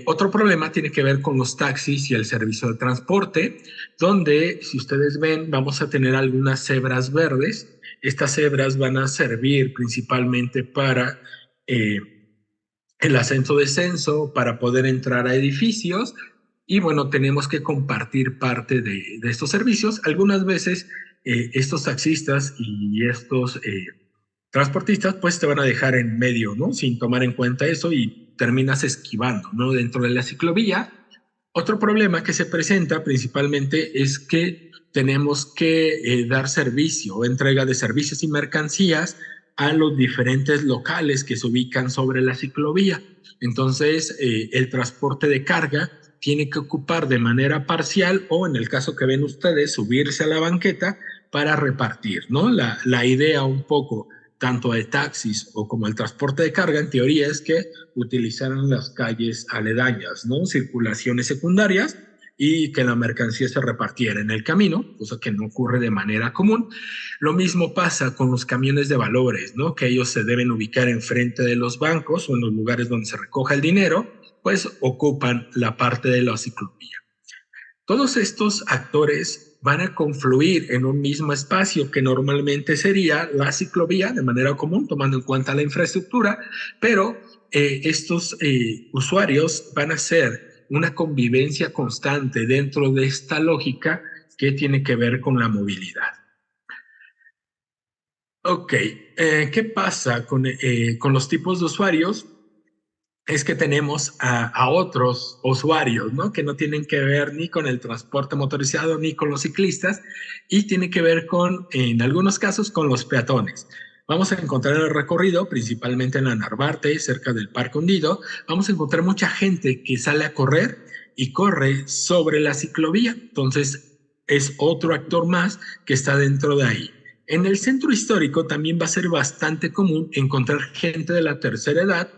Otro problema tiene que ver con los taxis y el servicio de transporte, donde, si ustedes ven, vamos a tener algunas cebras verdes. Estas cebras van a servir principalmente para el ascenso-descenso, para poder entrar a edificios, y bueno, tenemos que compartir parte de estos servicios. Algunas veces estos taxistas y estos transportistas pues te van a dejar en medio, ¿no? Sin tomar en cuenta eso y terminas esquivando, ¿no? Dentro de la ciclovía. Otro problema que se presenta principalmente es que tenemos que dar servicio o entrega de servicios y mercancías a los diferentes locales que se ubican sobre la ciclovía. Entonces, el transporte de carga tiene que ocupar de manera parcial o, en el caso que ven ustedes, subirse a la banqueta para repartir, ¿no? La idea un poco tanto de taxis o como el transporte de carga, en teoría es que utilizaran las calles aledañas, ¿no? Circulaciones secundarias, y que la mercancía se repartiera en el camino, cosa que no ocurre de manera común. Lo mismo pasa con los camiones de valores, ¿no? Que ellos se deben ubicar enfrente de los bancos o en los lugares donde se recoja el dinero, pues ocupan la parte de la ciclovía. Todos estos actores van a confluir en un mismo espacio que normalmente sería la ciclovía de manera común, tomando en cuenta la infraestructura, pero estos usuarios van a hacer una convivencia constante dentro de esta lógica que tiene que ver con la movilidad. Ok, ¿qué pasa con los tipos de usuarios? Es que tenemos a otros usuarios, ¿no? Que no tienen que ver ni con el transporte motorizado ni con los ciclistas, y tiene que ver con, en algunos casos, con los peatones. Vamos a encontrar en el recorrido, principalmente en la Narvarte, cerca del Parque Hundido, vamos a encontrar mucha gente que sale a correr y corre sobre la ciclovía. Entonces, es otro actor más que está dentro de ahí. En el centro histórico también va a ser bastante común encontrar gente de la tercera edad,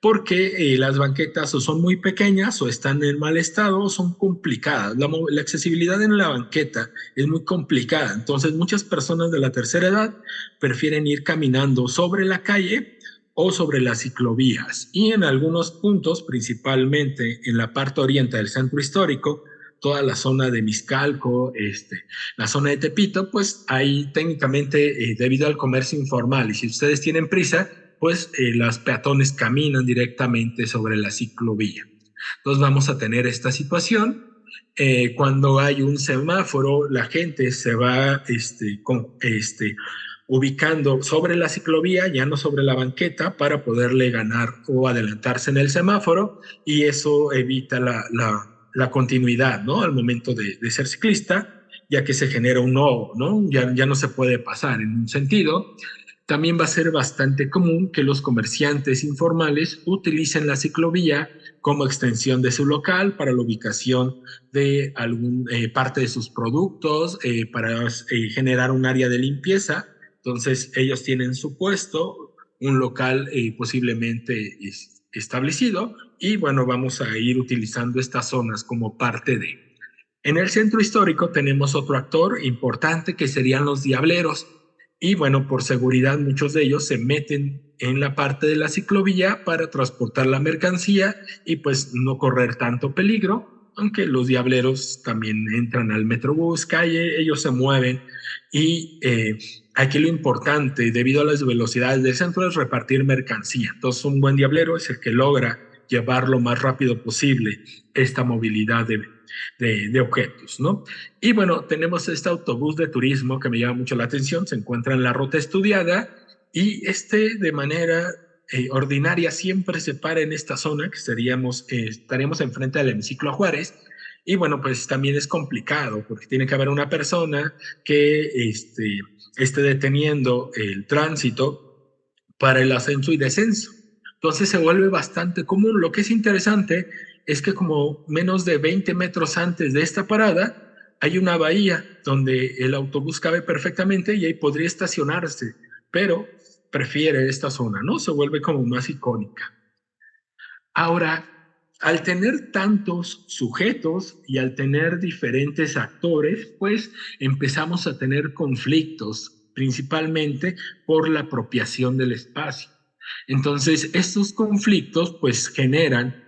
porque las banquetas o son muy pequeñas o están en mal estado o son complicadas. La accesibilidad en la banqueta es muy complicada, entonces muchas personas de la tercera edad prefieren ir caminando sobre la calle o sobre las ciclovías. Y en algunos puntos, principalmente en la parte oriente del centro histórico, toda la zona de Miscalco, la zona de Tepito, pues ahí técnicamente, debido al comercio informal, y si ustedes tienen prisa, pues los peatones caminan directamente sobre la ciclovía. Entonces vamos a tener esta situación. Cuando hay un semáforo, la gente se va ubicando sobre la ciclovía, ya no sobre la banqueta, para poderle ganar o adelantarse en el semáforo, y eso evita la continuidad, ¿no? Al momento de ser ciclista, ya que se genera un nodo, ¿no? Ya no se puede pasar en un sentido. También va a ser bastante común que los comerciantes informales utilicen la ciclovía como extensión de su local para la ubicación de algún parte de sus productos, para generar un área de limpieza. Entonces ellos tienen su puesto, un local posiblemente establecido, y bueno, vamos a ir utilizando estas zonas como parte de. En el centro histórico tenemos otro actor importante que serían los diableros. Y bueno, por seguridad muchos de ellos se meten en la parte de la ciclovía para transportar la mercancía y pues no correr tanto peligro, aunque los diableros también entran al Metrobús, calle, ellos se mueven. Y aquí lo importante, debido a las velocidades del centro, es repartir mercancía. Entonces un buen diablero es el que logra llevar lo más rápido posible esta movilidad de objetos, ¿no? Y bueno, tenemos este autobús de turismo que me llama mucho la atención, se encuentra en la ruta estudiada, y de manera ordinaria siempre se para en esta zona, que estaríamos enfrente del hemiciclo a Juárez. Y bueno, pues también es complicado porque tiene que haber una persona que esté deteniendo el tránsito para el ascenso y descenso. Entonces se vuelve bastante común. Lo que es interesante es que como menos de 20 metros antes de esta parada hay una bahía donde el autobús cabe perfectamente y ahí podría estacionarse, pero prefiere esta zona, ¿no? Se vuelve como más icónica. Ahora, al tener tantos sujetos y al tener diferentes actores, pues empezamos a tener conflictos, principalmente por la apropiación del espacio. Entonces, estos conflictos pues generan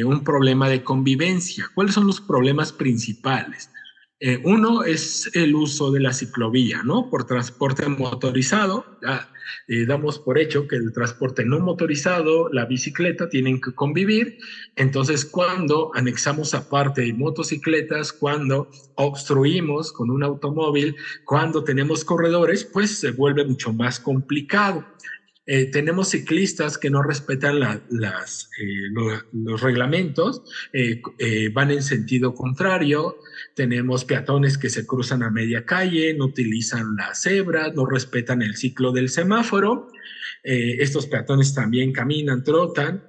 un problema de convivencia. ¿Cuáles son los problemas principales? Uno es el uso de la ciclovía, ¿no? Por transporte motorizado. Damos por hecho que el transporte no motorizado, la bicicleta, tienen que convivir. Entonces, cuando anexamos aparte motocicletas, cuando obstruimos con un automóvil, cuando tenemos corredores, pues se vuelve mucho más complicado. Tenemos ciclistas que no respetan los reglamentos, van en sentido contrario. Tenemos peatones que se cruzan a media calle, no utilizan las cebras, no respetan el ciclo del semáforo. Estos peatones también caminan, trotan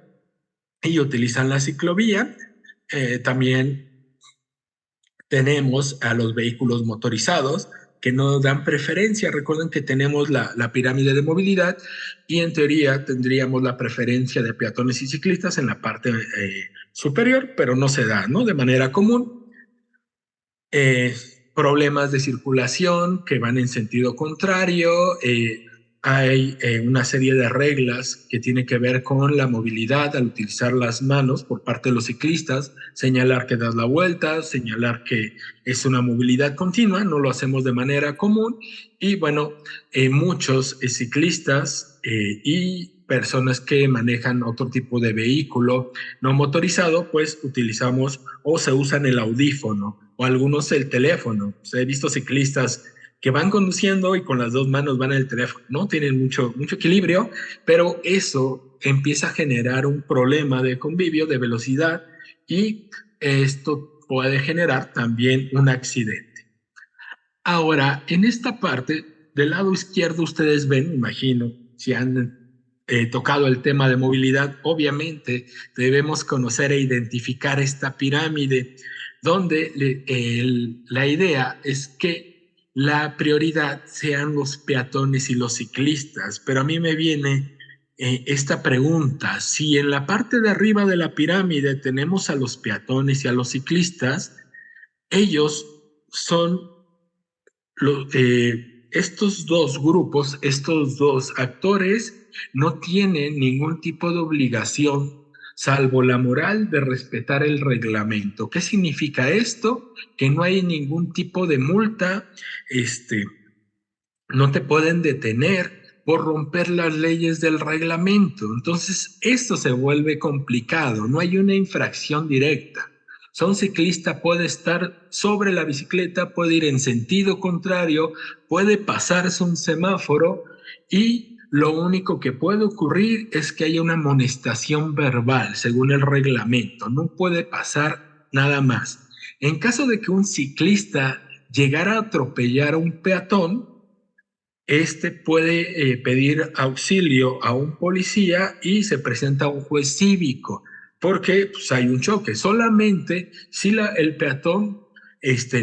y utilizan la ciclovía. También tenemos a los vehículos motorizados que no dan preferencia. Recuerden que tenemos la pirámide de movilidad, y en teoría tendríamos la preferencia de peatones y ciclistas en la parte superior, pero no se da, ¿no? De manera común. Problemas de circulación que van en sentido contrario. Hay una serie de reglas que tienen que ver con la movilidad al utilizar las manos por parte de los ciclistas, señalar que das la vuelta, señalar que es una movilidad continua, no lo hacemos de manera común. Y bueno, muchos ciclistas y personas que manejan otro tipo de vehículo no motorizado, pues utilizamos o se usan el audífono o algunos el teléfono. O sea, he visto ciclistas que van conduciendo y con las dos manos van en el teléfono, ¿no? Tienen mucho equilibrio, pero eso empieza a generar un problema de convivio, de velocidad, y esto puede generar también un accidente. Ahora, en esta parte, del lado izquierdo ustedes ven, imagino, si han tocado el tema de movilidad, obviamente debemos conocer e identificar esta pirámide, donde la idea es que la prioridad sean los peatones y los ciclistas. Pero a mí me viene esta pregunta: si en la parte de arriba de la pirámide tenemos a los peatones y a los ciclistas, ellos son estos dos grupos, estos dos actores, no tiene ningún tipo de obligación, salvo la moral de respetar el reglamento. ¿Qué significa esto? Que no hay ningún tipo de multa, no te pueden detener por romper las leyes del reglamento. Entonces, esto se vuelve complicado, no hay una infracción directa. O sea, un ciclista puede estar sobre la bicicleta, puede ir en sentido contrario, puede pasarse un semáforo y lo único que puede ocurrir es que haya una amonestación verbal según el reglamento. No puede pasar nada más. En caso de que un ciclista llegara a atropellar a un peatón, puede pedir auxilio a un policía y se presenta a un juez cívico, porque pues, hay un choque. Solamente si el peatón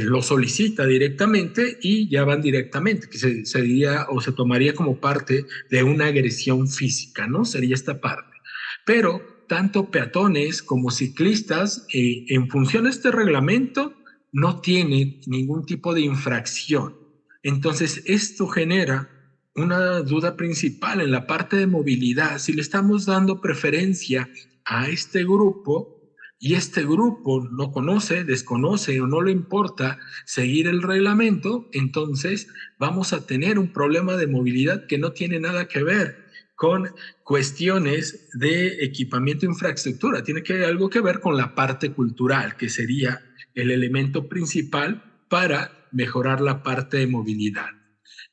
lo solicita directamente y ya van directamente, que sería o se tomaría como parte de una agresión física, ¿no? Sería esta parte. Pero tanto peatones como ciclistas, en función de este reglamento, no tienen ningún tipo de infracción. Entonces, esto genera una duda principal en la parte de movilidad. Si le estamos dando preferencia a este grupo y este grupo no conoce, desconoce o no le importa seguir el reglamento, entonces vamos a tener un problema de movilidad que no tiene nada que ver con cuestiones de equipamiento e infraestructura. Tiene algo que ver con la parte cultural, que sería el elemento principal para mejorar la parte de movilidad.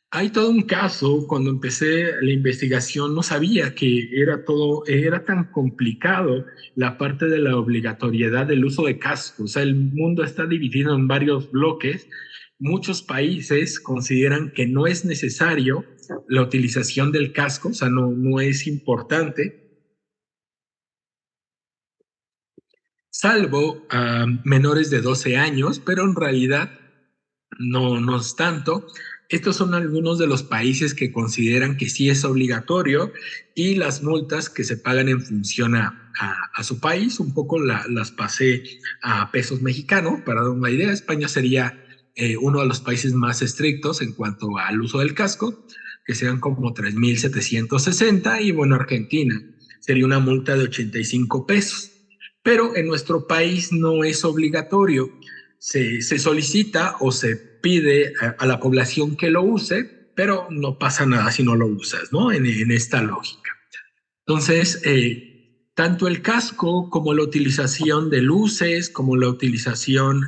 Hay todo un caso, cuando empecé la investigación no sabía que era tan complicado la parte de la obligatoriedad del uso de casco. O sea, el mundo está dividido en varios bloques. Muchos países consideran que no es necesario la utilización del casco, o sea, no es importante, salvo a menores de 12 años, pero en realidad no es tanto. Estos son algunos de los países que consideran que sí es obligatorio y las multas que se pagan en función a su país, un poco las pasé a pesos mexicanos para dar una idea. España sería uno de los países más estrictos en cuanto al uso del casco, que serían como 3,760, y bueno, Argentina sería una multa de 85 pesos. Pero en nuestro país no es obligatorio. Se solicita o se pide a la población que lo use, pero no pasa nada si no lo usas, ¿no? En esta lógica. Entonces, tanto el casco como la utilización de luces, como la utilización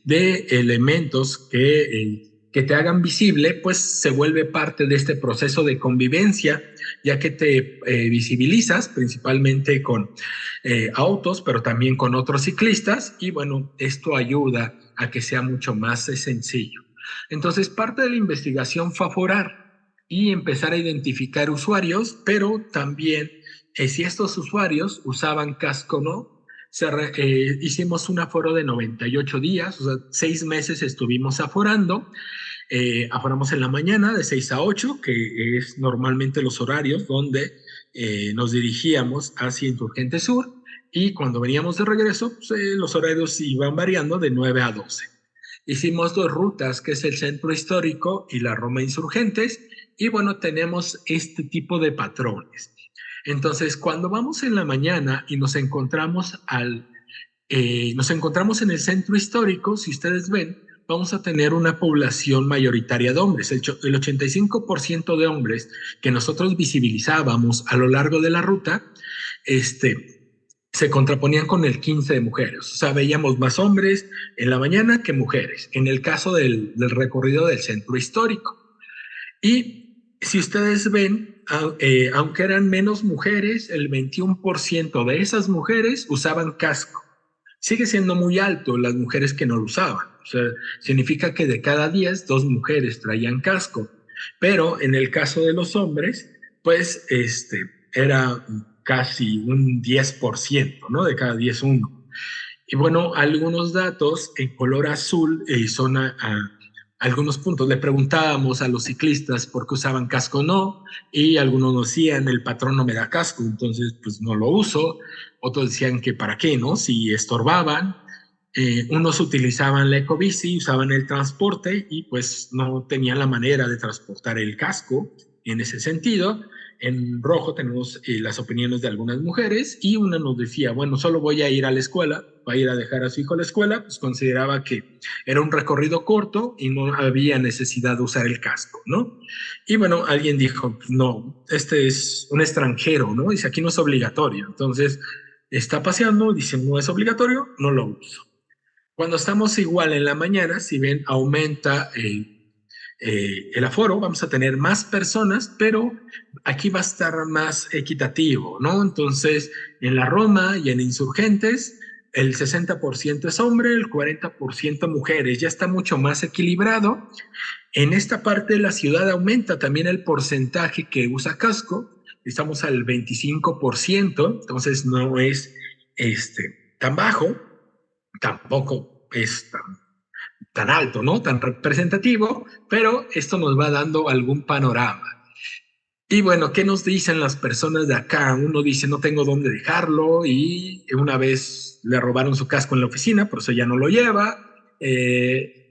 de elementos que te hagan visible, pues se vuelve parte de este proceso de convivencia, ya que te visibilizas principalmente con autos, pero también con otros ciclistas, y bueno, esto ayuda a que sea mucho más sencillo. Entonces, parte de la investigación fue aforar y empezar a identificar usuarios, pero también si estos usuarios usaban casco o no. Hicimos un aforo de 98 días, o sea, 6 meses estuvimos aforando. Aforamos en la mañana de 6 a 8, que es normalmente los horarios donde nos dirigíamos hacia Insurgente Sur, y cuando veníamos de regreso, pues, los horarios iban variando de 9 a 12. Hicimos 2 rutas, que es el Centro Histórico y la Roma Insurgentes, y bueno, tenemos este tipo de patrones. Entonces, cuando vamos en la mañana y nos encontramos en el Centro Histórico, si ustedes ven, vamos a tener una población mayoritaria de hombres. El 85% de hombres que nosotros visibilizábamos a lo largo de la ruta, se contraponían con el 15 de mujeres. O sea, veíamos más hombres en la mañana que mujeres, en el caso del recorrido del Centro Histórico. Y si ustedes ven, aunque eran menos mujeres, el 21% de esas mujeres usaban casco. Sigue siendo muy alto las mujeres que no lo usaban. O sea, significa que de cada 10, 2 mujeres traían casco. Pero en el caso de los hombres, pues era casi un 10%, ¿no? De cada 10, uno. Y bueno, algunos datos en color azul son algunos puntos. Le preguntábamos a los ciclistas por qué usaban casco o no, y algunos nos decían, el patrón no me da casco, entonces pues no lo uso. Otros decían que para qué, ¿no? Si estorbaban. Unos utilizaban la ecobici, usaban el transporte y pues no tenían la manera de transportar el casco en ese sentido. En rojo tenemos las opiniones de algunas mujeres y una nos decía, bueno, solo voy a ir a la escuela, va a ir a dejar a su hijo a la escuela, pues consideraba que era un recorrido corto y no había necesidad de usar el casco, ¿no? Y bueno, alguien dijo, no, este es un extranjero, ¿no? Dice, aquí no es obligatorio. Entonces, está paseando, dice, no es obligatorio, no lo uso. Cuando estamos igual en la mañana, si ven, aumenta el aforo, vamos a tener más personas, pero aquí va a estar más equitativo, ¿no? Entonces, en la Roma y en Insurgentes, el 60% es hombre, el 40% mujeres, ya está mucho más equilibrado. En esta parte de la ciudad aumenta también el porcentaje que usa casco, estamos al 25%, entonces no es tan bajo, tampoco es tan alto, ¿no? Tan representativo, pero esto nos va dando algún panorama. Y bueno, ¿qué nos dicen las personas de acá? Uno dice, no tengo dónde dejarlo y una vez le robaron su casco en la oficina, por eso ya no lo lleva.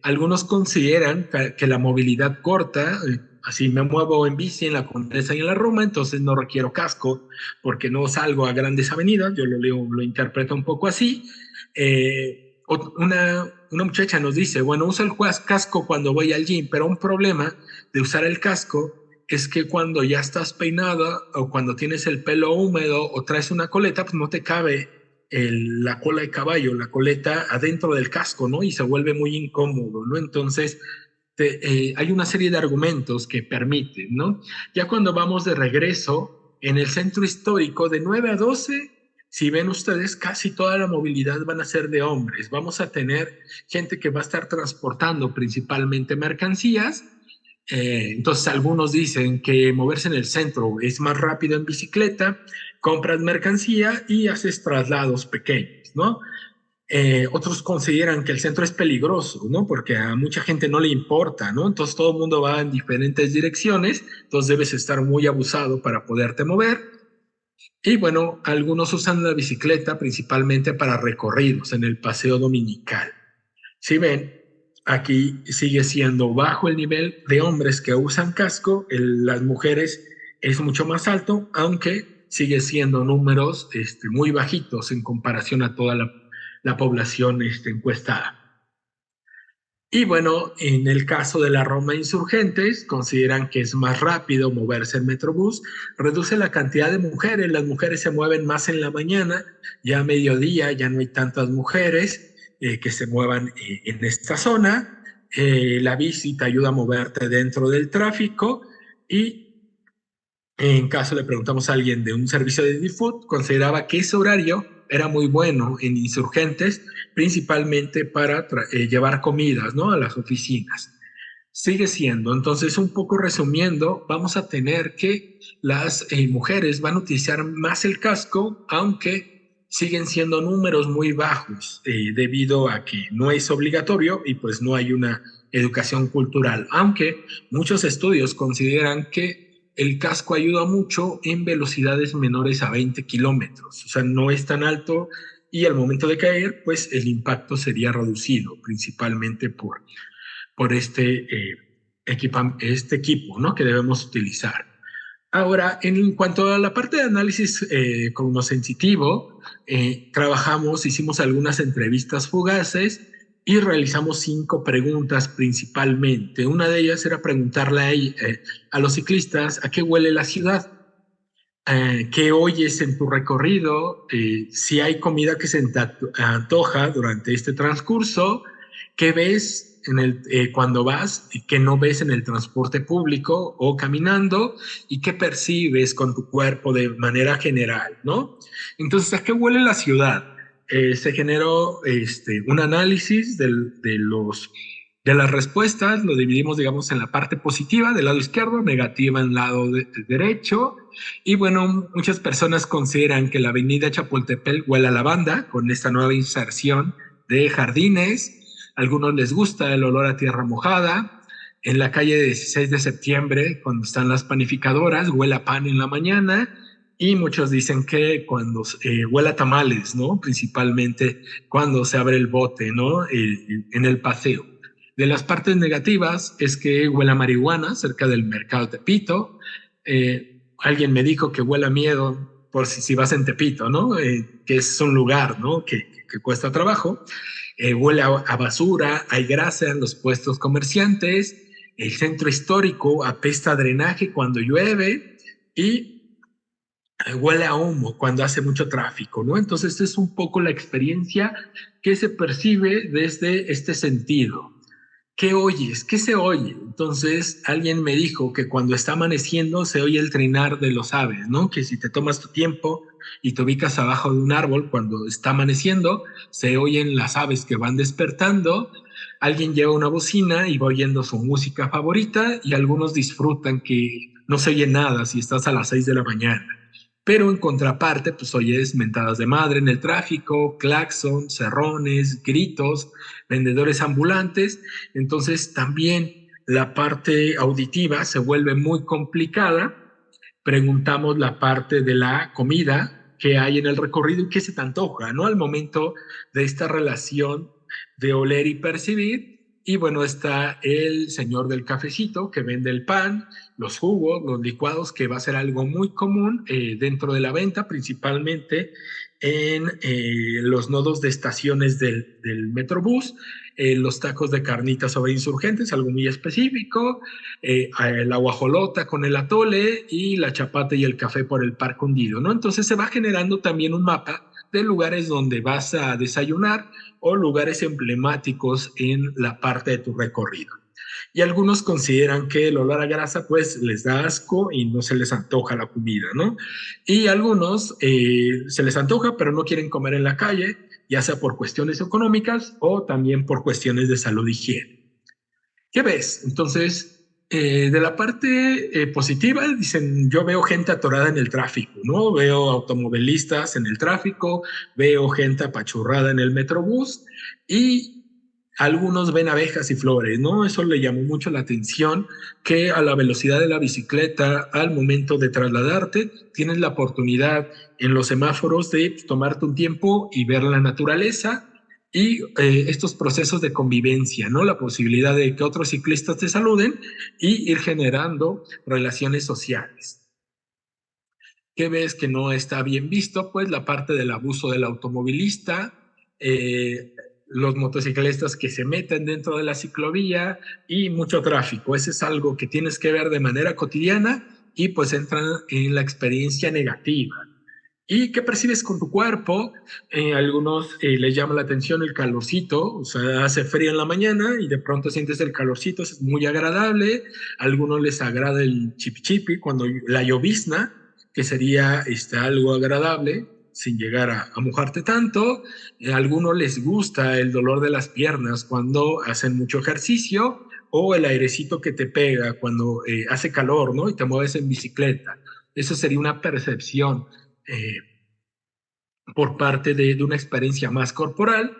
Algunos consideran que la movilidad corta, así me muevo en bici en la Condesa y en la Roma, entonces no requiero casco porque no salgo a grandes avenidas, yo lo leo, lo interpreto un poco así. Una muchacha nos dice, bueno, uso el casco cuando voy al gym, pero un problema de usar el casco es que cuando ya estás peinada o cuando tienes el pelo húmedo o traes una coleta, pues no te cabe la cola de caballo, la coleta adentro del casco, ¿no? Y se vuelve muy incómodo, ¿no? Entonces, hay una serie de argumentos que permiten, ¿no? Ya cuando vamos de regreso, en el centro histórico, de 9 a 12, si ven ustedes, casi toda la movilidad van a ser de hombres. Vamos a tener gente que va a estar transportando principalmente mercancías. Entonces algunos dicen que moverse en el centro es más rápido en bicicleta, compras mercancía y haces traslados pequeños, ¿no? Otros consideran que el centro es peligroso, ¿no? Porque a mucha gente no le importa, ¿no? Entonces todo el mundo va en diferentes direcciones, entonces debes estar muy abusado para poderte mover. Y bueno, algunos usan la bicicleta principalmente para recorridos en el paseo dominical. Si ven, aquí sigue siendo bajo el nivel de hombres que usan casco, las mujeres es mucho más alto, aunque sigue siendo números muy bajitos en comparación a toda la población encuestada. Y bueno, en el caso de la Roma Insurgentes, consideran que es más rápido moverse en Metrobús, reduce la cantidad de mujeres, las mujeres se mueven más en la mañana, ya a mediodía ya no hay tantas mujeres que se muevan en esta zona, la bici te ayuda a moverte dentro del tráfico y en caso le preguntamos a alguien de un servicio de D-Food, consideraba que ese horario era muy bueno en Insurgentes, principalmente para llevar comidas, ¿no? A las oficinas. Sigue siendo. Entonces, un poco resumiendo, vamos a tener que las mujeres van a utilizar más el casco, aunque siguen siendo números muy bajos, debido a que no es obligatorio y pues no hay una educación cultural, aunque muchos estudios consideran que el casco ayuda mucho en velocidades menores a 20 kilómetros, o sea, no es tan alto y al momento de caer, pues el impacto sería reducido, principalmente por este equipo, ¿no? Que debemos utilizar. Ahora, en cuanto a la parte de análisis cognoscitivo, hicimos algunas entrevistas fugaces y realizamos 5 preguntas principalmente. Una de ellas era preguntarle a los ciclistas a qué huele la ciudad, qué oyes en tu recorrido, si hay comida que se te antoja durante este transcurso, qué ves cuando vas y qué no ves en el transporte público o caminando y qué percibes con tu cuerpo de manera general, ¿no? Entonces, ¿a qué huele la ciudad? Se generó un análisis de las respuestas, lo dividimos, digamos, en la parte positiva del lado izquierdo, negativa en el lado derecho. Y bueno, muchas personas consideran que la avenida Chapultepec huele a lavanda con esta nueva inserción de jardines. A algunos les gusta el olor a tierra mojada. En la calle 16 de septiembre, cuando están las panificadoras, huele a pan en la mañana. Y muchos dicen que cuando huele a tamales, ¿no? Principalmente cuando se abre el bote, ¿no? En el paseo. De las partes negativas es que huele a marihuana cerca del mercado de Tepito. alguien me dijo que huele a miedo por si vas en Tepito, ¿no? Que es un lugar, ¿no? Que cuesta trabajo. Huele a basura, hay grasa en los puestos comerciantes, el centro histórico apesta a drenaje cuando llueve y huele a humo cuando hace mucho tráfico, ¿no? Entonces, esta es un poco la experiencia que se percibe desde este sentido. ¿Qué oyes? ¿Qué se oye? Entonces, alguien me dijo que cuando está amaneciendo se oye el trinar de los aves, ¿no? Que si te tomas tu tiempo y te ubicas abajo de un árbol cuando está amaneciendo, se oyen las aves que van despertando. Alguien lleva una bocina y va oyendo su música favorita y algunos disfrutan que no se oye nada si estás a las 6 de la mañana. Pero en contraparte, pues oyes mentadas de madre en el tráfico, claxon, cerrones, gritos, vendedores ambulantes. Entonces también la parte auditiva se vuelve muy complicada. Preguntamos la parte de la comida que hay en el recorrido y qué se te antoja, ¿no? Al momento de esta relación de oler y percibir. Y bueno, está el señor del cafecito que vende el pan, los jugos, los licuados, que va a ser algo muy común dentro de la venta, principalmente en los nodos de estaciones del Metrobús, los tacos de carnitas sobre insurgentes, algo muy específico, la guajolota con el atole y la chapata y el café por el Parque Hundido, ¿no? Entonces se va generando también un mapa de lugares donde vas a desayunar o lugares emblemáticos en la parte de tu recorrido. Y algunos consideran que el olor a grasa pues les da asco y no se les antoja la comida, ¿no? Y algunos se les antoja pero no quieren comer en la calle, ya sea por cuestiones económicas o también por cuestiones de salud y higiene. ¿Qué ves? Entonces, de la parte positiva, dicen, yo veo gente atorada en el tráfico, ¿no? Veo automovilistas en el tráfico, veo gente apachurrada en el metrobús y algunos ven abejas y flores, ¿no? Eso le llamó mucho la atención, que a la velocidad de la bicicleta, al momento de trasladarte, tienes la oportunidad en los semáforos de tomarte un tiempo y ver la naturaleza y estos procesos de convivencia, ¿no? La posibilidad de que otros ciclistas te saluden y ir generando relaciones sociales. ¿Qué ves que no está bien visto? Pues la parte del abuso del automovilista, los motociclistas que se meten dentro de la ciclovía y mucho tráfico. Ese es algo que tienes que ver de manera cotidiana y pues entran en la experiencia negativa. ¿Y qué percibes con tu cuerpo? Algunos les llama la atención el calorcito, o sea, hace frío en la mañana y de pronto sientes el calorcito, es muy agradable. A algunos les agrada el chipi chipi, cuando la llovizna, que sería algo agradable sin llegar a mojarte tanto. A algunos les gusta el dolor de las piernas cuando hacen mucho ejercicio o el airecito que te pega cuando hace calor, ¿no? Y te mueves en bicicleta. Eso sería una percepción eh, por parte de una experiencia más corporal.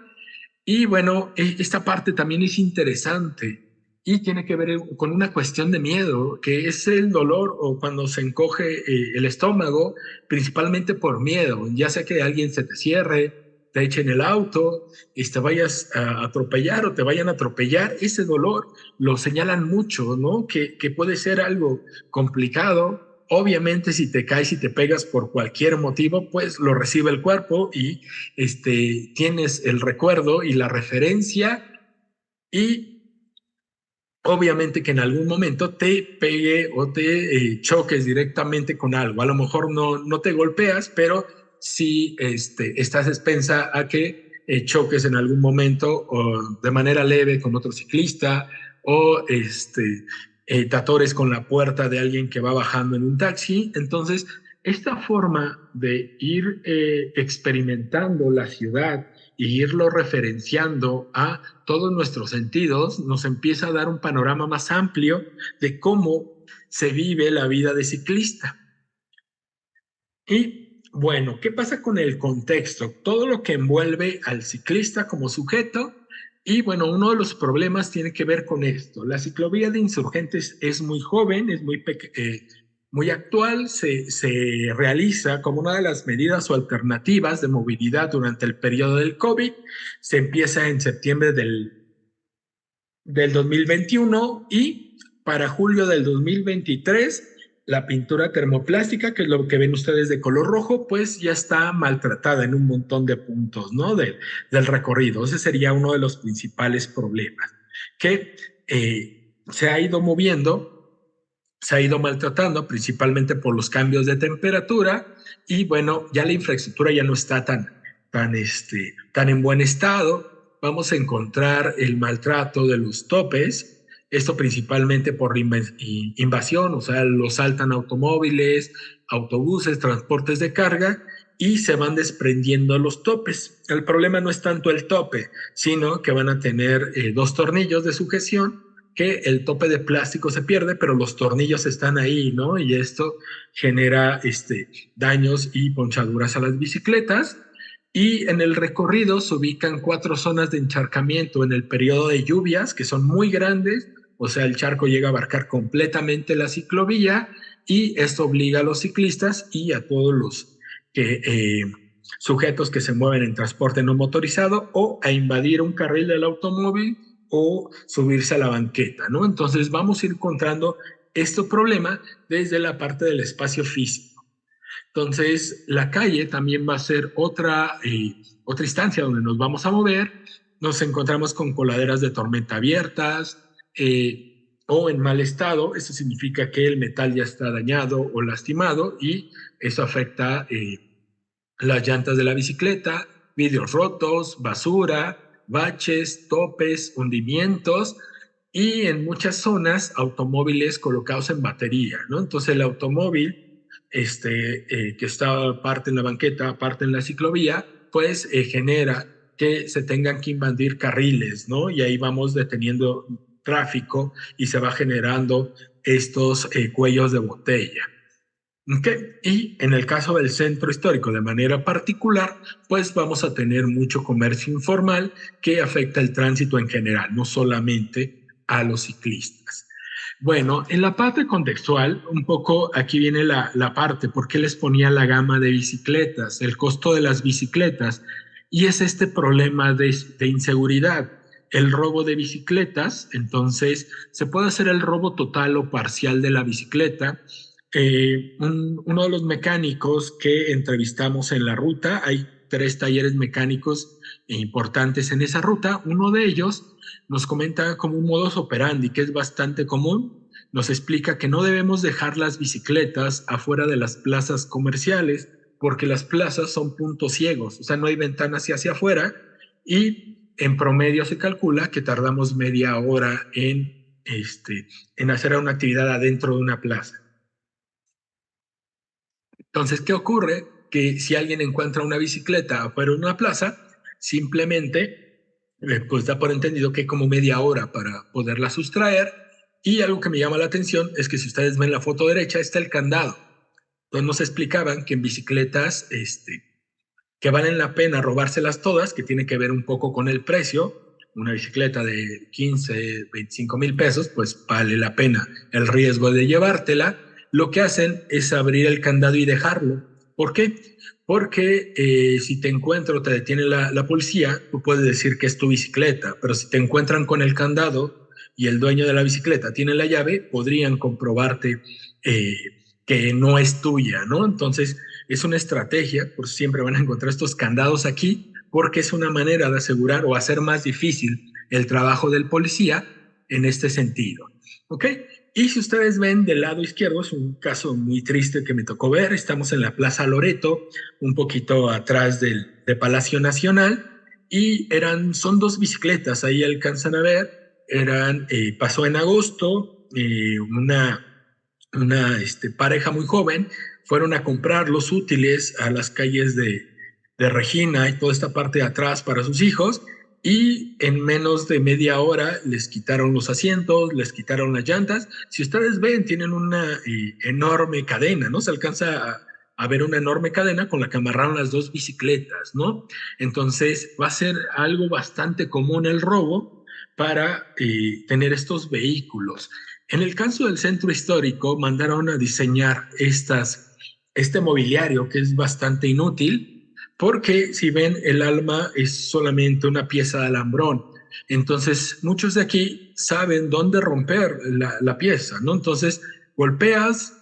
Y bueno, esta parte también es interesante y tiene que ver con una cuestión de miedo, que es el dolor o cuando se encoge el estómago, principalmente por miedo, ya sea que alguien se te cierre, te eche en el auto, y te vayas a atropellar o te vayan a atropellar, ese dolor lo señalan mucho, ¿no? Que puede ser algo complicado. Obviamente, si te caes y te pegas por cualquier motivo, pues lo recibe el cuerpo y tienes el recuerdo y la referencia y obviamente que en algún momento te pegue o te choques directamente con algo. A lo mejor no te golpeas, pero sí estás expensa a que choques en algún momento o de manera leve con otro ciclista o te atores con la puerta de alguien que va bajando en un taxi. Entonces, esta forma de ir experimentando la ciudad y irlo referenciando a todos nuestros sentidos, nos empieza a dar un panorama más amplio de cómo se vive la vida de ciclista. Y bueno, ¿qué pasa con el contexto? Todo lo que envuelve al ciclista como sujeto. Y bueno, uno de los problemas tiene que ver con esto. La ciclovía de Insurgentes es muy joven, es muy actual, se realiza como una de las medidas o alternativas de movilidad durante el periodo del COVID. Se empieza en septiembre del 2021 y para julio del 2023 la pintura termoplástica, que es lo que ven ustedes de color rojo, pues ya está maltratada en un montón de puntos, ¿no? Del recorrido. Ese sería uno de los principales problemas, que se ha ido moviendo, se ha ido maltratando, principalmente por los cambios de temperatura, y bueno, ya la infraestructura ya no está tan en buen estado. Vamos a encontrar el maltrato de los topes, esto principalmente por invasión, o sea, los saltan automóviles, autobuses, transportes de carga y se van desprendiendo los topes. El problema no es tanto el tope, sino que van a tener dos tornillos de sujeción, que el tope de plástico se pierde, pero los tornillos están ahí, ¿no? Y esto genera daños y ponchaduras a las bicicletas. Y en el recorrido se ubican 4 zonas de encharcamiento en el periodo de lluvias, que son muy grandes, o sea, el charco llega a abarcar completamente la ciclovía, y esto obliga a los ciclistas y a todos los sujetos que se mueven en transporte no motorizado o a invadir un carril del automóvil o subirse a la banqueta, ¿no? Entonces vamos a ir encontrando este problema desde la parte del espacio físico. Entonces, la calle también va a ser otra instancia donde nos vamos a mover. Nos encontramos con coladeras de tormenta abiertas o en mal estado. Eso significa que el metal ya está dañado o lastimado y eso afecta las llantas de la bicicleta, vidrios rotos, basura, baches, topes, hundimientos y en muchas zonas automóviles colocados en batería, ¿no? Entonces el automóvil que está parte en la banqueta, parte en la ciclovía, pues genera que se tengan que invadir carriles, ¿no? Y ahí vamos deteniendo tráfico y se va generando estos cuellos de botella. Okay. Y en el caso del centro histórico de manera particular, pues vamos a tener mucho comercio informal que afecta el tránsito en general, no solamente a los ciclistas. Bueno, en la parte contextual, un poco aquí viene la parte, ¿por qué les ponía la gama de bicicletas? El costo de las bicicletas. Y es este problema de inseguridad, el robo de bicicletas. Entonces, se puede hacer el robo total o parcial de la bicicleta. Uno de los mecánicos que entrevistamos en la ruta, hay 3 talleres mecánicos importantes en esa ruta, uno de ellos nos comenta como un modus operandi que es bastante común, nos explica que no debemos dejar las bicicletas afuera de las plazas comerciales porque las plazas son puntos ciegos, o sea, no hay ventanas hacia afuera y en promedio se calcula que tardamos media hora en hacer una actividad adentro de una plaza. Entonces, ¿qué ocurre? Que si alguien encuentra una bicicleta afuera de una plaza, simplemente pues da por entendido que hay como media hora para poderla sustraer. Y algo que me llama la atención es que si ustedes ven la foto derecha, está el candado. Entonces nos explicaban que en bicicletas que valen la pena robárselas todas, que tiene que ver un poco con el precio, una bicicleta de 15, 25 mil pesos, pues vale la pena el riesgo de llevártela. Lo que hacen es abrir el candado y dejarlo. ¿Por qué? Porque si te encuentran o te detiene la policía, tú puedes decir que es tu bicicleta, pero si te encuentran con el candado y el dueño de la bicicleta tiene la llave, podrían comprobarte que no es tuya, ¿no? Entonces, es una estrategia, por siempre van a encontrar estos candados aquí, porque es una manera de asegurar o hacer más difícil el trabajo del policía en este sentido, ¿ok? Y si ustedes ven del lado izquierdo, es un caso muy triste que me tocó ver, estamos en la Plaza Loreto, un poquito atrás de Palacio Nacional, y son 2 bicicletas, ahí alcanzan a ver, pasó en agosto, una pareja muy joven, fueron a comprar los útiles a las calles de Regina y toda esta parte de atrás para sus hijos, y en menos de media hora les quitaron los asientos, les quitaron las llantas. Si ustedes ven, tienen una enorme cadena, ¿no? Se alcanza a ver una enorme cadena con la que amarraron las 2 bicicletas, ¿no? Entonces va a ser algo bastante común el robo para tener estos vehículos. En el caso del centro histórico, mandaron a diseñar este mobiliario que es bastante inútil, porque si ven, el alma es solamente una pieza de alambrón. Entonces, muchos de aquí saben dónde romper la pieza, ¿no? Entonces, golpeas,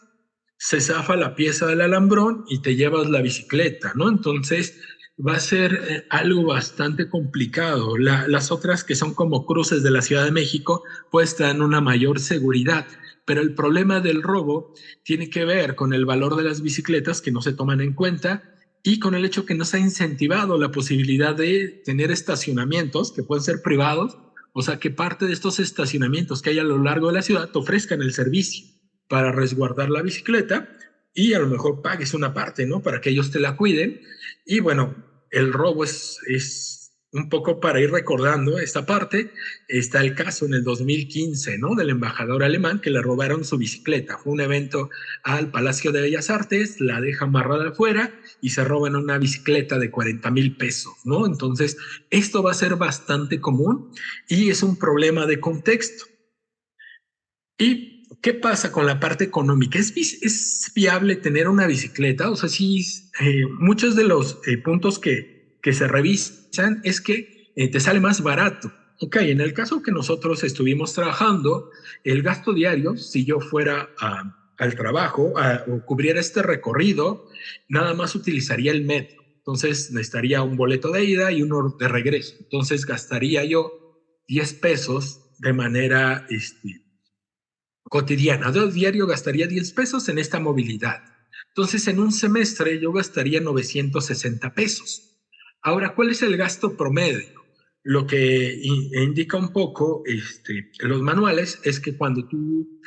se zafa la pieza del alambrón y te llevas la bicicleta, ¿no? Entonces va a ser algo bastante complicado. Las otras que son como cruces de la Ciudad de México, pues dan una mayor seguridad. Pero el problema del robo tiene que ver con el valor de las bicicletas que no se toman en cuenta y con el hecho que no se ha incentivado la posibilidad de tener estacionamientos que pueden ser privados, o sea, que parte de estos estacionamientos que hay a lo largo de la ciudad te ofrezcan el servicio para resguardar la bicicleta y a lo mejor pagues una parte, ¿no? Para que ellos te la cuiden. Y bueno, el robo es un poco para ir recordando esta parte. Está el caso en el 2015, ¿no? Del embajador alemán que le robaron su bicicleta. Fue un evento al Palacio de Bellas Artes, la deja amarrada afuera y se roban una bicicleta de 40,000 pesos, ¿no? Entonces, esto va a ser bastante común y es un problema de contexto. ¿Y qué pasa con la parte económica? ¿Es viable tener una bicicleta? O sea, sí, muchos de los puntos que se revisan es que te sale más barato. Ok, en el caso que nosotros estuvimos trabajando, el gasto diario, si yo fuera al trabajo o cubriera este recorrido, nada más utilizaría el metro. Entonces necesitaría un boleto de ida y uno de regreso. Entonces gastaría yo 10 pesos de manera cotidiana. Yo diario gastaría 10 pesos en esta movilidad. Entonces, en un semestre yo gastaría 960 pesos. Ahora, ¿cuál es el gasto promedio? Lo que indica un poco los manuales es que cuando tú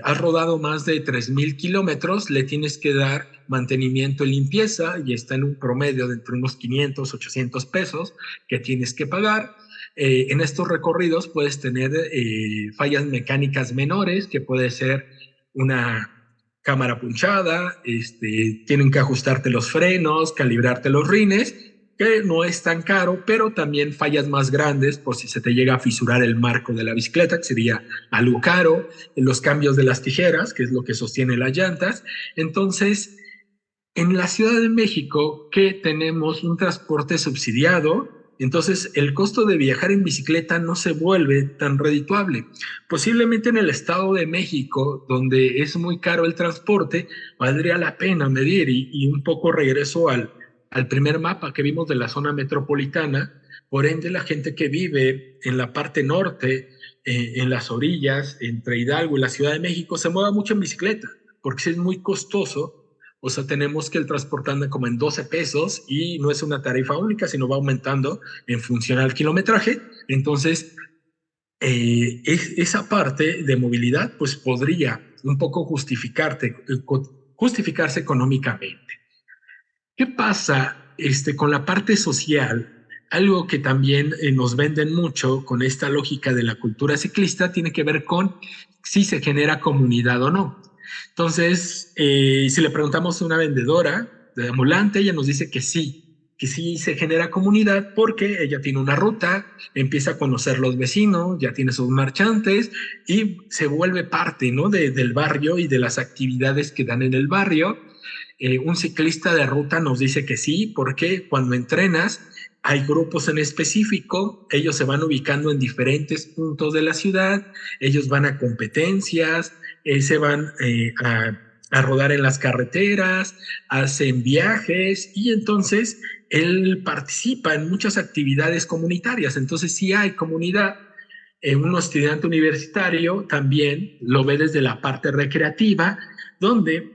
has rodado más de 3,000 kilómetros, le tienes que dar mantenimiento y limpieza y está en un promedio de entre unos 500, 800 pesos que tienes que pagar. En estos recorridos puedes tener fallas mecánicas menores, que puede ser una cámara punchada, tienen que ajustarte los frenos, calibrarte los rines, que no es tan caro, pero también fallas más grandes por si se te llega a fisurar el marco de la bicicleta, que sería algo caro, los cambios de las tijeras, que es lo que sostiene las llantas. Entonces, en la Ciudad de México, que tenemos un transporte subsidiado, entonces el costo de viajar en bicicleta no se vuelve tan redituable. Posiblemente en el Estado de México, donde es muy caro el transporte, valdría la pena medir y un poco regreso al primer mapa que vimos de la zona metropolitana. Por ende, la gente que vive en la parte norte, en las orillas, entre Hidalgo y la Ciudad de México, se mueve mucho en bicicleta, porque es muy costoso. O sea, tenemos que el transporte anda como en 12 pesos y no es una tarifa única, sino va aumentando en función al kilometraje. Entonces, esa parte de movilidad pues podría un poco justificarse económicamente. ¿Qué pasa con la parte social? Algo que también nos venden mucho con esta lógica de la cultura ciclista tiene que ver con si se genera comunidad o no. Entonces, si le preguntamos a una vendedora de ambulante, ella nos dice que sí se genera comunidad porque ella tiene una ruta, empieza a conocer los vecinos, ya tiene sus marchantes y se vuelve parte, ¿no? del barrio y de las actividades que dan en el barrio. Un ciclista de ruta nos dice que sí, porque cuando entrenas hay grupos en específico, ellos se van ubicando en diferentes puntos de la ciudad, ellos van a competencias, se van a rodar en las carreteras, hacen viajes y entonces él participa en muchas actividades comunitarias. Entonces sí hay comunidad. Un estudiante universitario también lo ve desde la parte recreativa, donde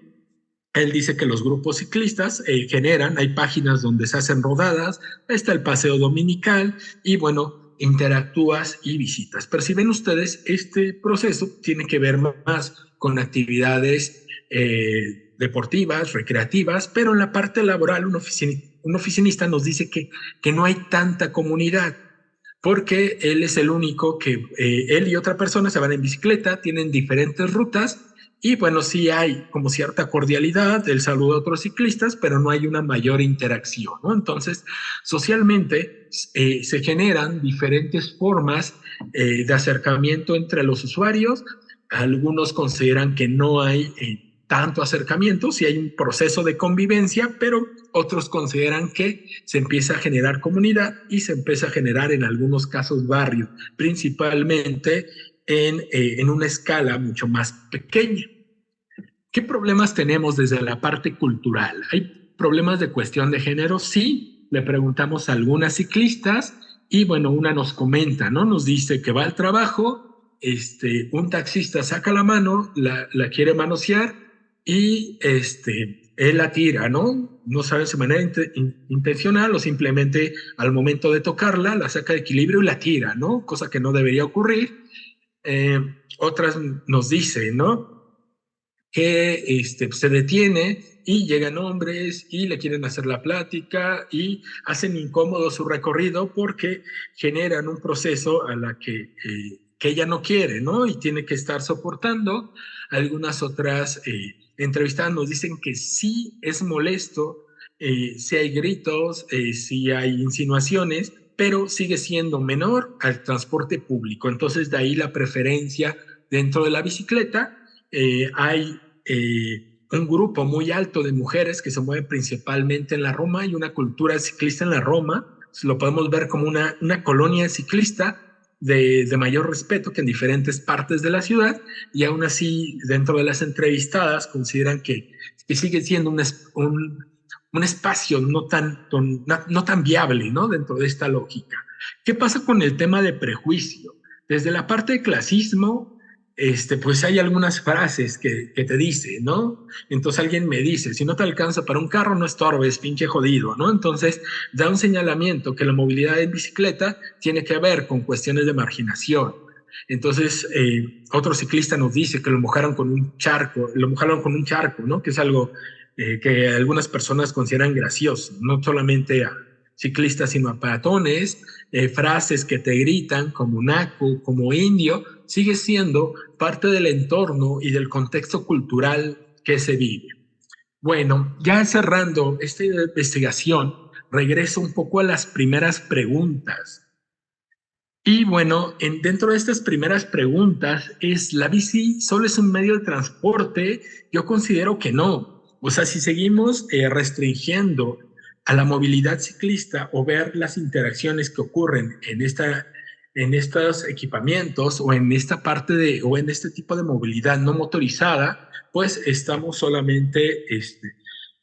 él dice que los grupos ciclistas hay páginas donde se hacen rodadas, está el paseo dominical y bueno, interactúas y visitas. Pero si ven ustedes, este proceso tiene que ver más con actividades deportivas, recreativas, pero en la parte laboral un oficinista nos dice que no hay tanta comunidad, porque él es el único que él y otra persona se van en bicicleta, tienen diferentes rutas y bueno, sí hay como cierta cordialidad, el saludo a otros ciclistas, pero no hay una mayor interacción, ¿no? Entonces, socialmente se generan diferentes formas de acercamiento entre los usuarios. Algunos consideran que no hay tanto acercamiento, sí hay un proceso de convivencia, pero otros consideran que se empieza a generar comunidad y se empieza a generar en algunos casos barrio, principalmente en una escala mucho más pequeña. ¿Qué problemas tenemos desde la parte cultural? ¿Hay problemas de cuestión de género? Sí, le preguntamos a algunas ciclistas y bueno, una nos comenta, ¿no? Nos dice que va al trabajo, un taxista saca la mano, la quiere manosear y él la tira, ¿no? No sabe si de manera intencional o simplemente al momento de tocarla, la saca de equilibrio y la tira, ¿no? Cosa que no debería ocurrir. Eh, Otras nos dicen, ¿no? Que se detiene y llegan hombres y le quieren hacer la plática y hacen incómodo su recorrido porque generan un proceso a la que ella no quiere, ¿no? Y tiene que estar soportando. Algunas otras entrevistadas nos dicen que sí es molesto, sí hay gritos, sí hay insinuaciones, pero sigue siendo menor al transporte público. Entonces, de ahí la preferencia dentro de la bicicleta. Hay un grupo muy alto de mujeres que se mueven principalmente en la Roma y una cultura ciclista en la Roma. Lo podemos ver como una colonia ciclista de mayor respeto que en diferentes partes de la ciudad, y aún así dentro de las entrevistadas consideran que sigue siendo un espacio no tan viable, ¿no? Dentro de esta lógica. ¿Qué pasa con el tema de prejuicio? Desde la parte de clasismo, pues hay algunas frases que te dice, ¿no? Entonces alguien me dice, si no te alcanza para un carro, no estorbes, pinche jodido, ¿no? Entonces da un señalamiento que la movilidad en bicicleta tiene que ver con cuestiones de marginación. Entonces, otro ciclista nos dice que lo mojaron con un charco, ¿no? Que es algo que algunas personas consideran gracioso, no solamente a ciclistas, sino a peatones. Frases que te gritan como naco, como indio, sigue siendo parte del entorno y del contexto cultural que se vive. Bueno, ya cerrando esta investigación, regreso un poco a las primeras preguntas. Y bueno, dentro de estas primeras preguntas, ¿es la bici solo es un medio de transporte? Yo considero que no. O sea, si seguimos restringiendo a la movilidad ciclista o ver las interacciones que ocurren en estos equipamientos o en esta o en este tipo de movilidad no motorizada, pues estamos solamente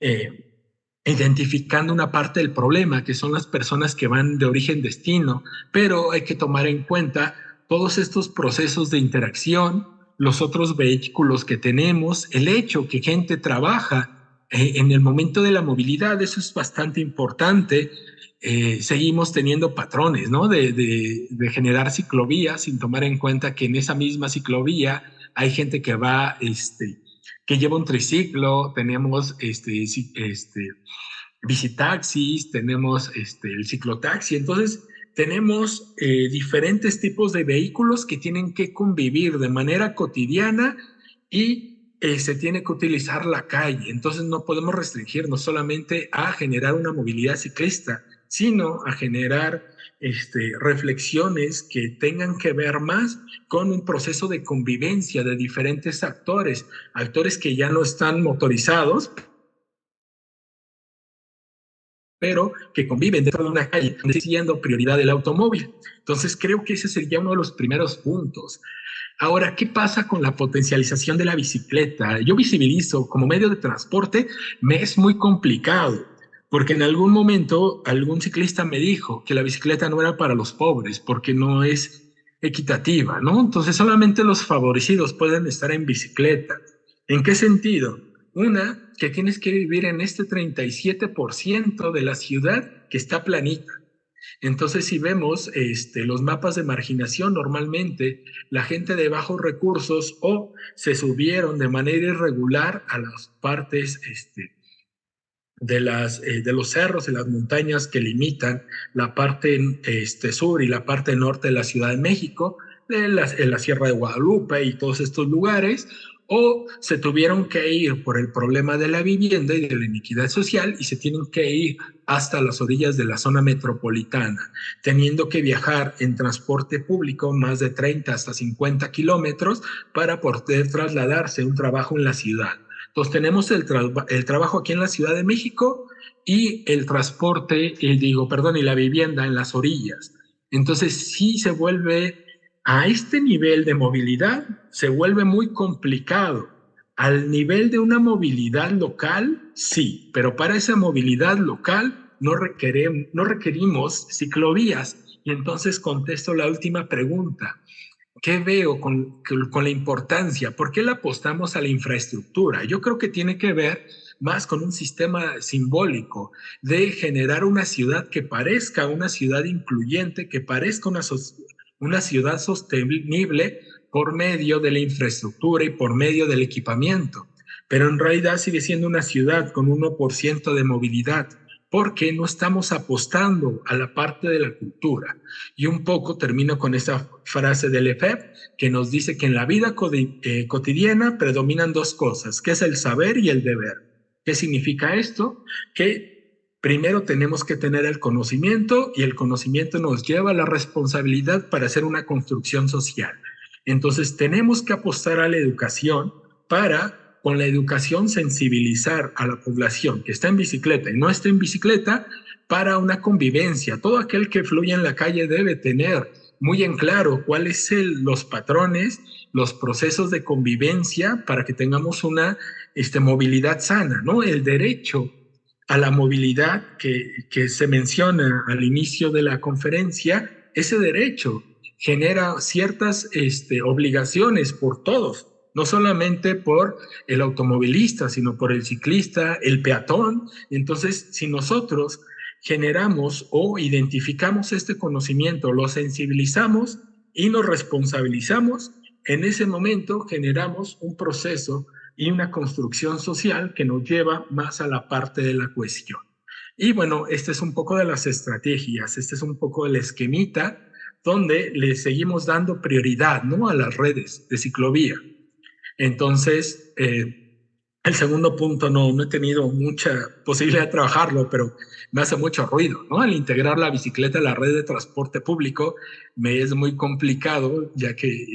eh, identificando una parte del problema, que son las personas que van de origen-destino, pero hay que tomar en cuenta todos estos procesos de interacción, los otros vehículos que tenemos, el hecho que gente trabaja en el momento de la movilidad, eso es bastante importante. Seguimos teniendo patrones, ¿no? De generar ciclovías sin tomar en cuenta que en esa misma ciclovía hay gente que va, que lleva un triciclo, tenemos bicitaxis, tenemos el ciclotaxi. Entonces, tenemos diferentes tipos de vehículos que tienen que convivir de manera cotidiana y se tiene que utilizar la calle. Entonces, no podemos restringirnos solamente a generar una movilidad ciclista, sino a generar reflexiones que tengan que ver más con un proceso de convivencia de diferentes actores que ya no están motorizados, pero que conviven dentro de una calle, siendo prioridad del automóvil. Entonces, creo que ese sería uno de los primeros puntos. Ahora, ¿qué pasa con la potencialización de la bicicleta? Yo visibilizo como medio de transporte, me es muy complicado, porque en algún momento algún ciclista me dijo que la bicicleta no era para los pobres, porque no es equitativa, ¿no? Entonces, solamente los favorecidos pueden estar en bicicleta. ¿En qué sentido? Una, que tienes que vivir en este 37% de la ciudad que está planita. Entonces, si vemos los mapas de marginación, normalmente la gente de bajos recursos o se subieron de manera irregular a las partes de los cerros y las montañas que limitan la parte sur y la parte norte de la Ciudad de México, en la Sierra de Guadalupe y todos estos lugares, o se tuvieron que ir por el problema de la vivienda y de la inequidad social y se tienen que ir hasta las orillas de la zona metropolitana, teniendo que viajar en transporte público más de 30 hasta 50 kilómetros para poder trasladarse a un trabajo en la ciudad. Entonces tenemos el trabajo aquí en la Ciudad de México y el transporte, y la vivienda en las orillas. Entonces sí se vuelve, a este nivel de movilidad, se vuelve muy complicado Al nivel de una movilidad local, sí, pero para esa movilidad local no requerimos ciclovías. Y entonces contesto la última pregunta. ¿Qué veo con la importancia? ¿Por qué le apostamos a la infraestructura? Yo creo que tiene que ver más con un sistema simbólico de generar una ciudad que parezca una ciudad incluyente, que parezca una ciudad sostenible por medio de la infraestructura y por medio del equipamiento. Pero en realidad sigue siendo una ciudad con 1% de movilidad, porque no estamos apostando a la parte de la cultura. Y un poco termino con esa frase del Lefebvre que nos dice que en la vida cotidiana predominan dos cosas, que es el saber y el deber. ¿Qué significa esto? Que primero tenemos que tener el conocimiento y el conocimiento nos lleva a la responsabilidad para hacer una construcción social. Entonces tenemos que apostar a la educación para, con la educación, sensibilizar a la población que está en bicicleta y no está en bicicleta para una convivencia. Todo aquel que fluye en la calle debe tener muy en claro cuáles son los patrones, los procesos de convivencia para que tengamos una movilidad sana, ¿no? El derecho a la movilidad que se menciona al inicio de la conferencia, ese derecho genera ciertas obligaciones por todos, no solamente por el automovilista, sino por el ciclista, el peatón. Entonces, si nosotros generamos o identificamos este conocimiento, lo sensibilizamos y nos responsabilizamos, en ese momento generamos un proceso y una construcción social que nos lleva más a la parte de la cohesión. Y bueno, este es un poco de las estrategias, este es un poco el esquemita donde le seguimos dando prioridad, ¿no?, a las redes de ciclovía. Entonces, el segundo punto no he tenido mucha posibilidad de trabajarlo, pero me hace mucho ruido, ¿no? Al integrar la bicicleta a la red de transporte público me es muy complicado, ya que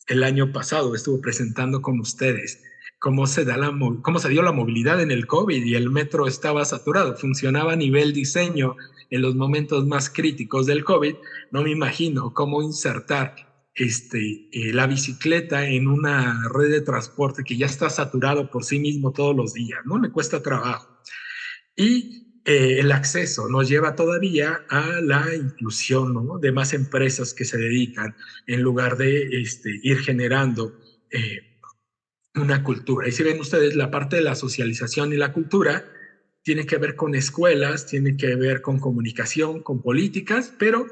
el año pasado estuve presentando con ustedes cómo se dio la movilidad en el COVID y el metro estaba saturado, funcionaba a nivel diseño en los momentos más críticos del COVID. No me imagino cómo insertar la bicicleta en una red de transporte que ya está saturado por sí mismo todos los días, ¿no? Me cuesta trabajo. Y el acceso nos lleva todavía a la inclusión, ¿no?, de más empresas que se dedican en lugar de ir generando una cultura. Y si ven ustedes, la parte de la socialización y la cultura tiene que ver con escuelas, tiene que ver con comunicación, con políticas, pero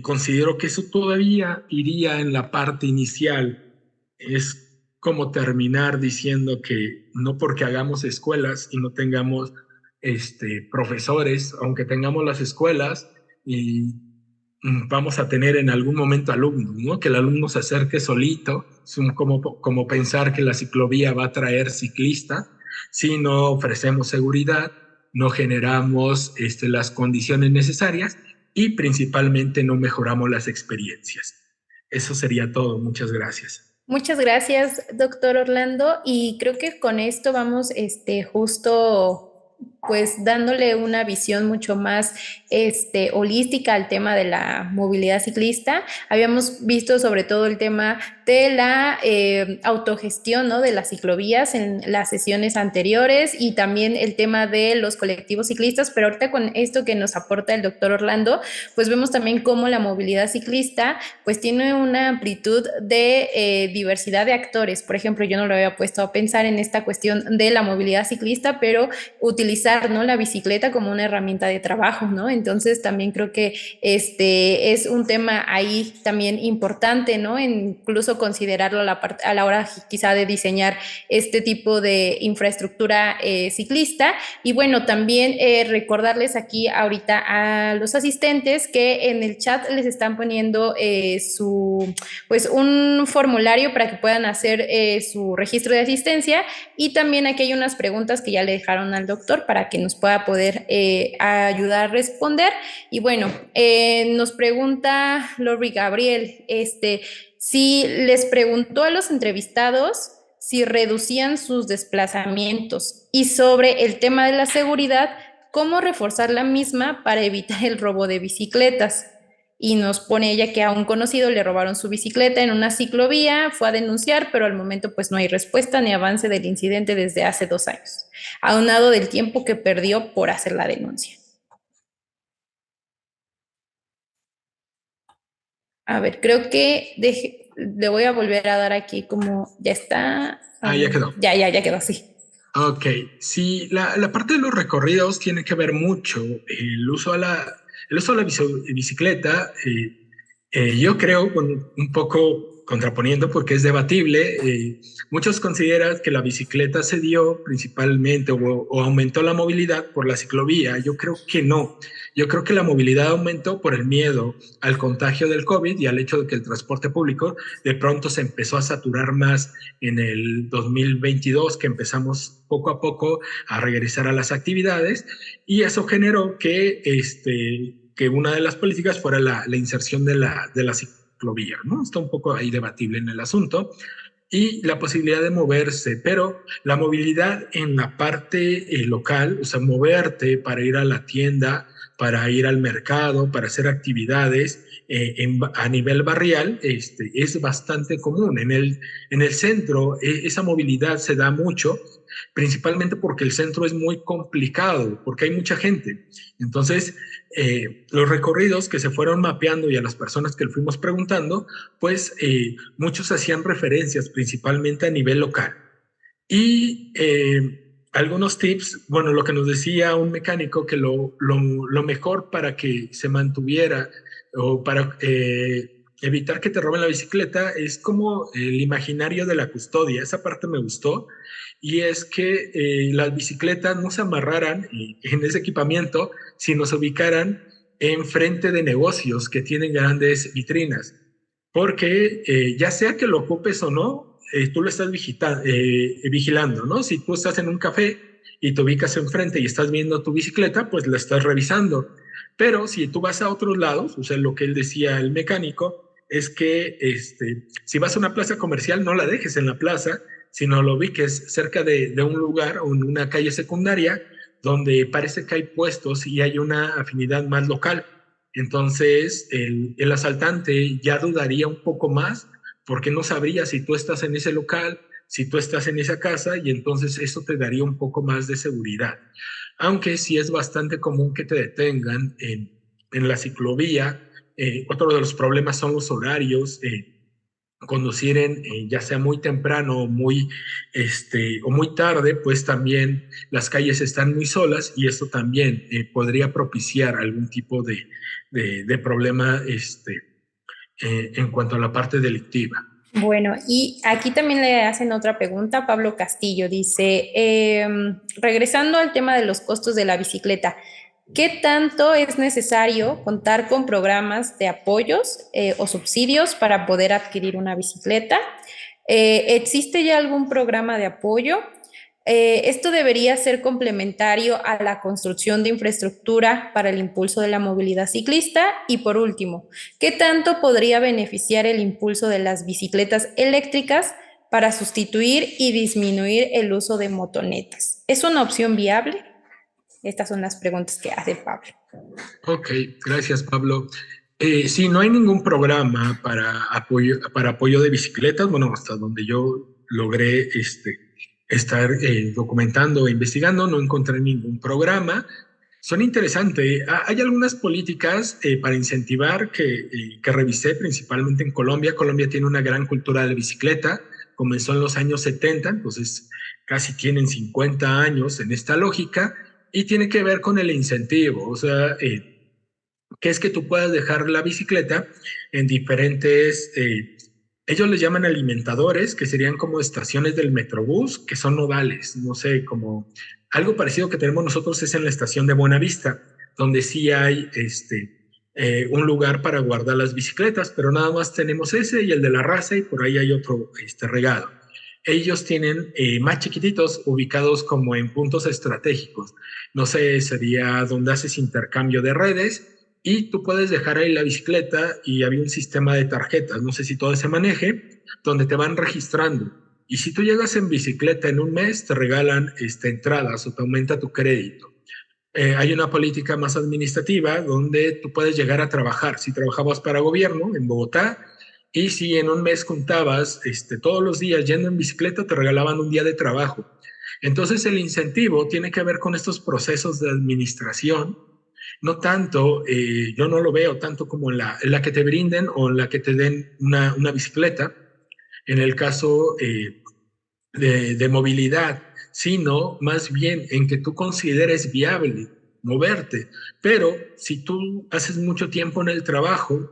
considero que eso todavía iría en la parte inicial. Es como terminar diciendo que no porque hagamos escuelas y no tengamos profesores, aunque tengamos las escuelas y vamos a tener en algún momento alumnos, ¿no? Que el alumno se acerque solito, es como pensar que la ciclovía va a traer ciclistas. Si no ofrecemos seguridad, no generamos las condiciones necesarias y principalmente no mejoramos las experiencias. Eso sería todo. Muchas gracias. Muchas gracias, doctor Orlando. Y creo que con esto vamos justo pues dándole una visión mucho más holística al tema de la movilidad ciclista. Habíamos visto sobre todo el tema de la autogestión, ¿no?, de las ciclovías en las sesiones anteriores y también el tema de los colectivos ciclistas, pero ahorita con esto que nos aporta el doctor Orlando, pues vemos también cómo la movilidad ciclista pues tiene una amplitud de diversidad de actores. Por ejemplo, yo no lo había puesto a pensar en esta cuestión de la movilidad ciclista, pero utilizar, ¿no?, la bicicleta como una herramienta de trabajo, ¿no? Entonces también creo que es un tema ahí también importante, ¿no?, incluso considerarlo a la hora quizá de diseñar este tipo de infraestructura ciclista. Y bueno, también recordarles aquí ahorita a los asistentes que en el chat les están poniendo pues un formulario para que puedan hacer su registro de asistencia, y también aquí hay unas preguntas que ya le dejaron al doctor para que nos pueda poder ayudar a responder. Y bueno, nos pregunta Lori Gabriel, si les preguntó a los entrevistados si reducían sus desplazamientos, y sobre el tema de la seguridad, cómo reforzar la misma para evitar el robo de bicicletas. y nos pone ella que a un conocido le robaron su bicicleta en una ciclovía, fue a denunciar, pero al momento pues no hay respuesta ni avance del incidente desde hace 2 años, aunado del tiempo que perdió por hacer la denuncia. A ver, creo que le voy a volver a dar aquí como ya está. Ya quedó. Ya quedó, sí. Ok, sí, la parte de los recorridos tiene que ver mucho. El uso el uso de la bicicleta, yo creo, un poco contraponiendo porque es debatible, muchos consideran que la bicicleta se dio principalmente o aumentó la movilidad por la ciclovía. Yo creo que no. Yo creo que la movilidad aumentó por el miedo al contagio del COVID y al hecho de que el transporte público de pronto se empezó a saturar más en el 2022, que empezamos poco a poco a regresar a las actividades, y eso generó que una de las políticas fuera la inserción de la ciclovía, ¿no? Está un poco ahí debatible en el asunto, y la posibilidad de moverse, pero la movilidad en la parte local, o sea, moverte para ir a la tienda, para ir al mercado, para hacer actividades a nivel barrial, es bastante común. En el centro, esa movilidad se da mucho, principalmente porque el centro es muy complicado, porque hay mucha gente. Entonces, los recorridos que se fueron mapeando y a las personas que le fuimos preguntando, pues muchos hacían referencias principalmente a nivel local. Y algunos tips, bueno, lo que nos decía un mecánico, que lo mejor para que se mantuviera o para evitar que te roben la bicicleta es como el imaginario de la custodia. Esa parte me gustó, y es que las bicicletas no se amarraran en ese equipamiento, sino se ubicaran enfrente de negocios que tienen grandes vitrinas, porque ya sea que lo ocupes o no, tú lo estás vigilando, ¿no? Si tú estás en un café y te ubicas enfrente y estás viendo tu bicicleta, pues la estás revisando. Pero si tú vas a otros lados, o sea, lo que él decía el mecánico, es que si vas a una plaza comercial, no la dejes en la plaza, sino lo ubiques cerca de un lugar o en una calle secundaria donde parece que hay puestos y hay una afinidad más local. Entonces, el asaltante ya dudaría un poco más porque no sabría si tú estás en ese local, si tú estás en esa casa, y entonces eso te daría un poco más de seguridad. Aunque sí es bastante común que te detengan en la ciclovía. Otro de los problemas son los horarios. Conducir ya sea muy temprano o muy tarde, pues también las calles están muy solas, y eso también podría propiciar algún tipo de problema en cuanto a la parte delictiva. Bueno, y aquí también le hacen otra pregunta. Pablo Castillo dice, regresando al tema de los costos de la bicicleta, ¿qué tanto es necesario contar con programas de apoyos o subsidios para poder adquirir una bicicleta? ¿Existe ya algún programa de apoyo? Esto debería ser complementario a la construcción de infraestructura para el impulso de la movilidad ciclista. Y por último, ¿qué tanto podría beneficiar el impulso de las bicicletas eléctricas para sustituir y disminuir el uso de motonetas? ¿Es una opción viable? Estas son las preguntas que hace Pablo. Ok, gracias, Pablo. Sí, no hay ningún programa para apoyo de bicicletas. Bueno, hasta donde yo logré estar documentando e investigando, no encontré ningún programa. Son interesantes. Hay algunas políticas para incentivar que revisé principalmente en Colombia. Colombia tiene una gran cultura de bicicleta. Comenzó en los años 70, entonces casi tienen 50 años en esta lógica, y tiene que ver con el incentivo. O sea, que es que tú puedas dejar la bicicleta en diferentes, ellos les llaman alimentadores, que serían como estaciones del Metrobús, que son nodales, no sé, como algo parecido que tenemos nosotros es en la estación de Buenavista, donde sí hay un lugar para guardar las bicicletas, pero nada más tenemos ese y el de la raza, y por ahí hay otro regado. Ellos tienen más chiquititos, ubicados como en puntos estratégicos. No sé, sería donde haces intercambio de redes, y tú puedes dejar ahí la bicicleta, y había un sistema de tarjetas, no sé si todo se maneje, donde te van registrando. Y si tú llegas en bicicleta en un mes, te regalan entradas o te aumenta tu crédito. hay una política más administrativa donde tú puedes llegar a trabajar. Si trabajabas para gobierno en Bogotá y si en un mes juntabas todos los días yendo en bicicleta, te regalaban un día de trabajo. Entonces el incentivo tiene que ver con estos procesos de administración, no tanto, yo no lo veo tanto como en la que te brinden o en la que te den una bicicleta, en el caso de movilidad, sino más bien en que tú consideres viable moverte. Pero si tú haces mucho tiempo en el trabajo,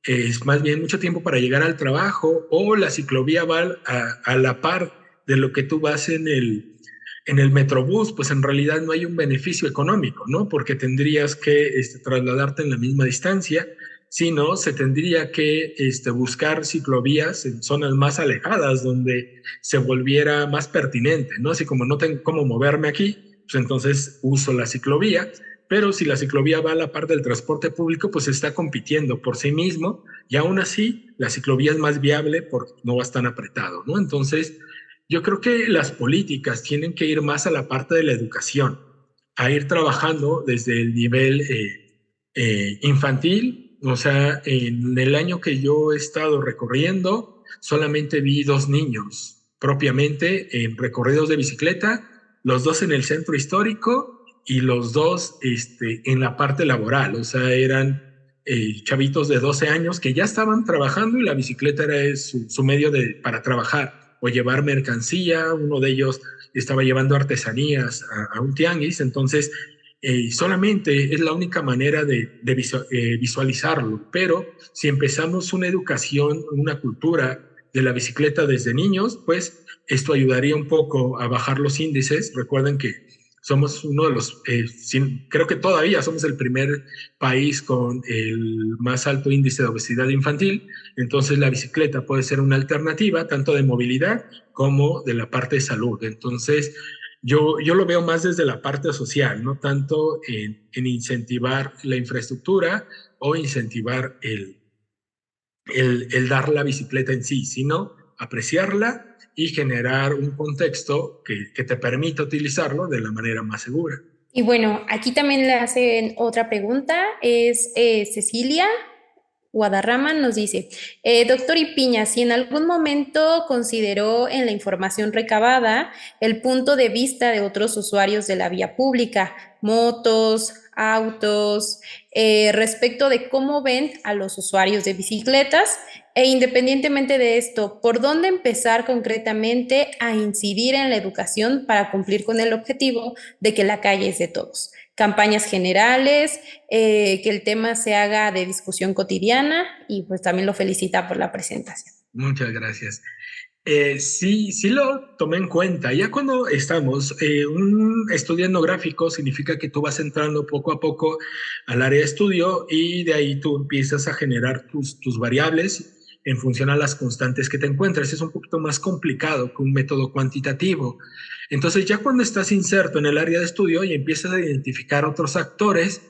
es más bien mucho tiempo para llegar al trabajo, o la ciclovía va a la par de lo que tú vas en el Metrobús, pues en realidad no hay un beneficio económico, ¿no? Porque tendrías que trasladarte en la misma distancia, sino se tendría que buscar ciclovías en zonas más alejadas donde se volviera más pertinente, ¿no? Así como no tengo cómo moverme aquí, pues entonces uso la ciclovía, pero si la ciclovía va a la par del transporte público, pues está compitiendo por sí mismo y aún así la ciclovía es más viable porque no va tan apretado, ¿no? Entonces, yo creo que las políticas tienen que ir más a la parte de la educación, a ir trabajando desde el nivel infantil. O sea, en el año que yo he estado recorriendo, solamente vi 2 niños propiamente en recorridos de bicicleta, los dos en el centro histórico y los dos en la parte laboral. O sea, eran chavitos de 12 años que ya estaban trabajando y la bicicleta era su medio para trabajar o llevar mercancía. Uno de ellos estaba llevando artesanías a un tianguis. Entonces, solamente es la única manera de visualizarlo, pero si empezamos una educación, una cultura de la bicicleta desde niños, pues esto ayudaría un poco a bajar los índices. Recuerden que somos uno de los, creo que todavía somos el primer país con el más alto índice de obesidad infantil. Entonces la bicicleta puede ser una alternativa tanto de movilidad como de la parte de salud. Entonces, yo lo veo más desde la parte social, no tanto en incentivar la infraestructura o incentivar el dar la bicicleta en sí, sino apreciarla y generar un contexto que te permita utilizarlo de la manera más segura. Y bueno, aquí también le hacen otra pregunta, es Cecilia Guadarrama nos dice, doctor Ipiña, si en algún momento consideró en la información recabada el punto de vista de otros usuarios de la vía pública, motos, autos, respecto de cómo ven a los usuarios de bicicletas, e independientemente de esto, ¿por dónde empezar concretamente a incidir en la educación para cumplir con el objetivo de que la calle es de todos? Campañas generales, que el tema se haga de discusión cotidiana, y pues también lo felicita por la presentación. Muchas gracias. Sí, sí lo tomé en cuenta. Ya cuando estamos, un estudio etnográfico significa que tú vas entrando poco a poco al área de estudio y de ahí tú empiezas a generar tus variables en función a las constantes que te encuentras. Es un poquito más complicado que un método cuantitativo. Entonces ya cuando estás inserto en el área de estudio y empiezas a identificar otros actores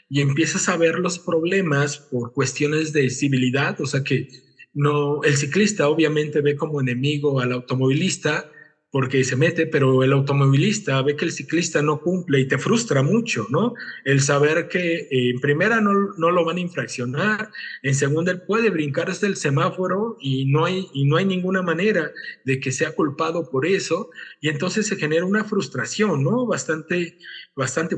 y empiezas a ver los problemas por cuestiones de civilidad, o sea que no, el ciclista obviamente ve como enemigo al automovilista porque se mete, pero el automovilista ve que el ciclista no cumple y te frustra mucho, ¿no? El saber que en primera no lo van a infraccionar, en segunda él puede brincar hasta el semáforo y no hay ninguna manera de que sea culpado por eso, y entonces se genera una frustración, ¿no? Bastante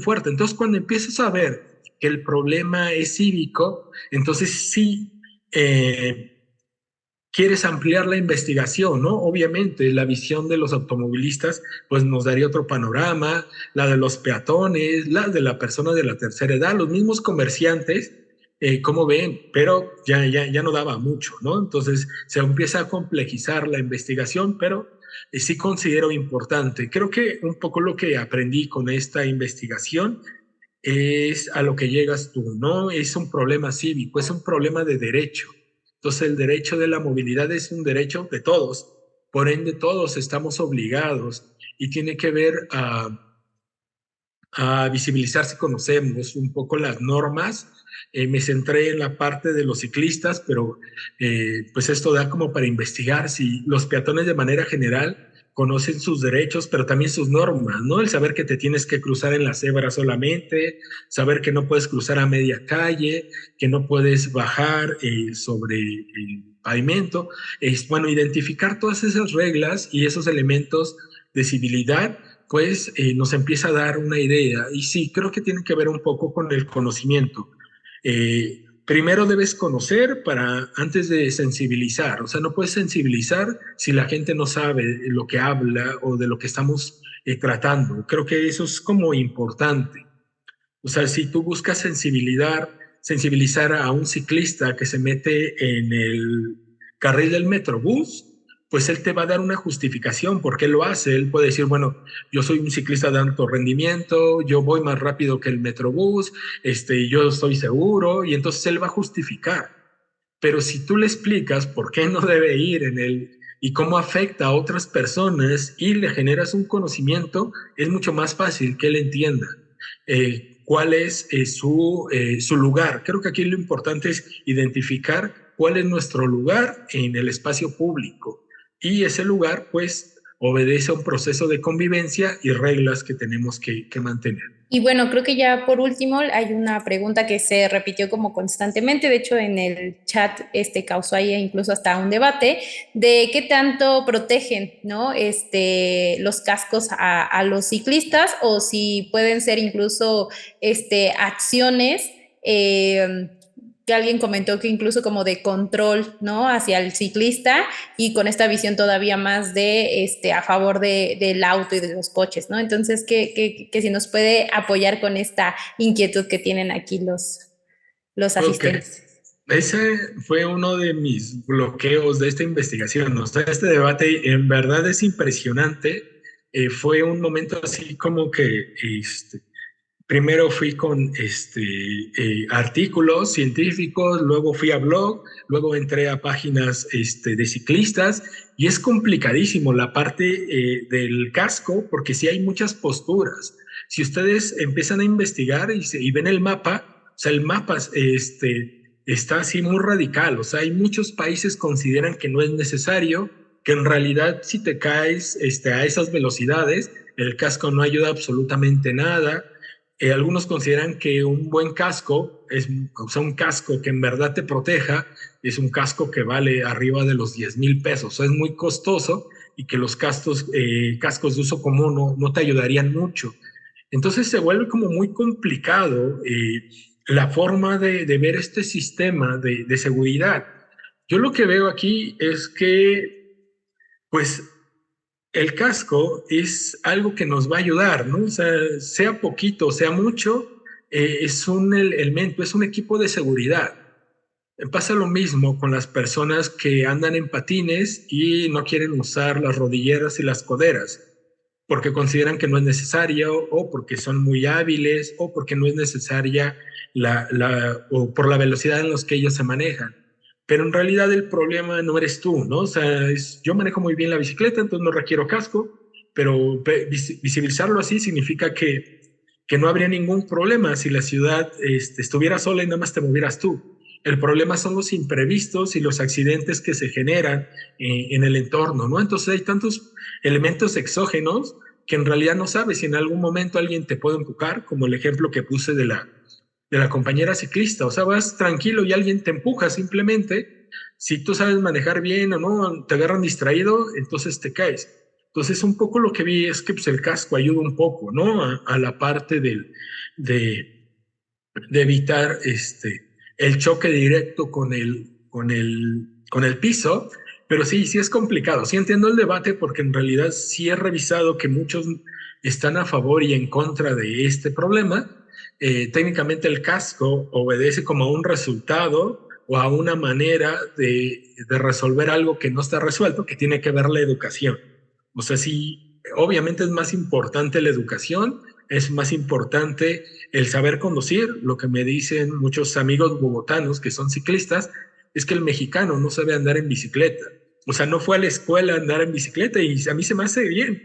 fuerte. Entonces cuando empiezas a ver que el problema es cívico, entonces sí, quieres ampliar la investigación, ¿no? Obviamente, la visión de los automovilistas, pues nos daría otro panorama, la de los peatones, la de la persona de la tercera edad, los mismos comerciantes, cómo ven, pero ya no daba mucho, ¿no? Entonces se empieza a complejizar la investigación, pero sí considero importante. Creo que un poco lo que aprendí con esta investigación es a lo que llegas tú, ¿no? Es un problema cívico, es un problema de derecho. Entonces el derecho de la movilidad es un derecho de todos, por ende todos estamos obligados y tiene que ver a visibilizar si conocemos un poco las normas. Me centré en la parte de los ciclistas, pero pues esto da como para investigar si los peatones de manera general conocen sus derechos, pero también sus normas, ¿no? El saber que te tienes que cruzar en la cebra solamente, saber que no puedes cruzar a media calle, que no puedes bajar sobre el pavimento. Es bueno identificar todas esas reglas y esos elementos de civilidad, pues nos empieza a dar una idea. Y sí, creo que tiene que ver un poco con el conocimiento. Primero debes conocer para antes de sensibilizar. O sea, no puedes sensibilizar si la gente no sabe lo que habla o de lo que estamos tratando. Creo que eso es como importante. O sea, si tú buscas sensibilizar a un ciclista que se mete en el carril del Metrobús, pues él te va a dar una justificación por qué lo hace. Él puede decir, bueno, yo soy un ciclista de alto rendimiento, yo voy más rápido que el Metrobús, yo estoy seguro, y entonces él va a justificar. Pero si tú le explicas por qué no debe ir en él y cómo afecta a otras personas y le generas un conocimiento, es mucho más fácil que él entienda cuál es su lugar. Creo que aquí lo importante es identificar cuál es nuestro lugar en el espacio público. Y ese lugar, pues, obedece a un proceso de convivencia y reglas que tenemos que mantener. Y bueno, creo que ya por último hay una pregunta que se repitió como constantemente, de hecho en el chat causó ahí incluso hasta un debate de qué tanto protegen, ¿no? Los cascos a los ciclistas o si pueden ser incluso acciones que alguien comentó que incluso como de control, ¿no? Hacia el ciclista y con esta visión todavía más de a favor del auto y de los coches, ¿no? Entonces, que si nos puede apoyar con esta inquietud que tienen aquí los asistentes. Okay. Ese fue uno de mis bloqueos de esta investigación. O sea, este debate en verdad es impresionante. Fue un momento así como que primero fui con artículos científicos, luego fui a blog, luego entré a páginas de ciclistas y es complicadísimo la parte del casco porque sí hay muchas posturas. Si ustedes empiezan a investigar y ven el mapa, o sea, el mapa está así muy radical. O sea, hay muchos países que consideran que no es necesario, que en realidad si te caes a esas velocidades, el casco no ayuda absolutamente nada. Algunos consideran que un buen casco, o sea, un casco que en verdad te proteja, es un casco que vale arriba de los 10,000 pesos. O sea, es muy costoso y que los cascos de uso común no te ayudarían mucho. Entonces se vuelve como muy complicado la forma de ver este sistema de seguridad. Yo lo que veo aquí es que, pues, el casco es algo que nos va a ayudar, ¿no? O sea poquito, sea mucho, es un elemento, es un equipo de seguridad. Pasa lo mismo con las personas que andan en patines y no quieren usar las rodilleras y las coderas, porque consideran que no es necesario, o porque son muy hábiles, o porque no es necesaria o por la velocidad en los que ellos se manejan. Pero en realidad el problema no eres tú, ¿no? O sea, yo manejo muy bien la bicicleta, entonces no requiero casco, pero visibilizarlo así significa que no habría ningún problema si la ciudad estuviera sola y nada más te movieras tú. El problema son los imprevistos y los accidentes que se generan en el entorno, ¿no? Entonces hay tantos elementos exógenos que en realidad no sabes si en algún momento alguien te puede empujar, como el ejemplo que puse de la compañera ciclista. O sea, vas tranquilo y alguien te empuja simplemente. Si tú sabes manejar bien o no, te agarran distraído, entonces te caes. Entonces, un poco lo que vi es que pues, el casco ayuda un poco, ¿no? A la parte de evitar el choque directo con el piso, pero sí es complicado. Sí entiendo el debate porque en realidad sí he revisado que muchos están a favor y en contra de este problema. Técnicamente el casco obedece como a un resultado o a una manera de resolver algo que no está resuelto, que tiene que ver la educación. O sea, sí, obviamente es más importante la educación, es más importante el saber conducir. Lo que me dicen muchos amigos bogotanos que son ciclistas es que el mexicano no sabe andar en bicicleta. O sea, no fue a la escuela a andar en bicicleta y a mí se me hace bien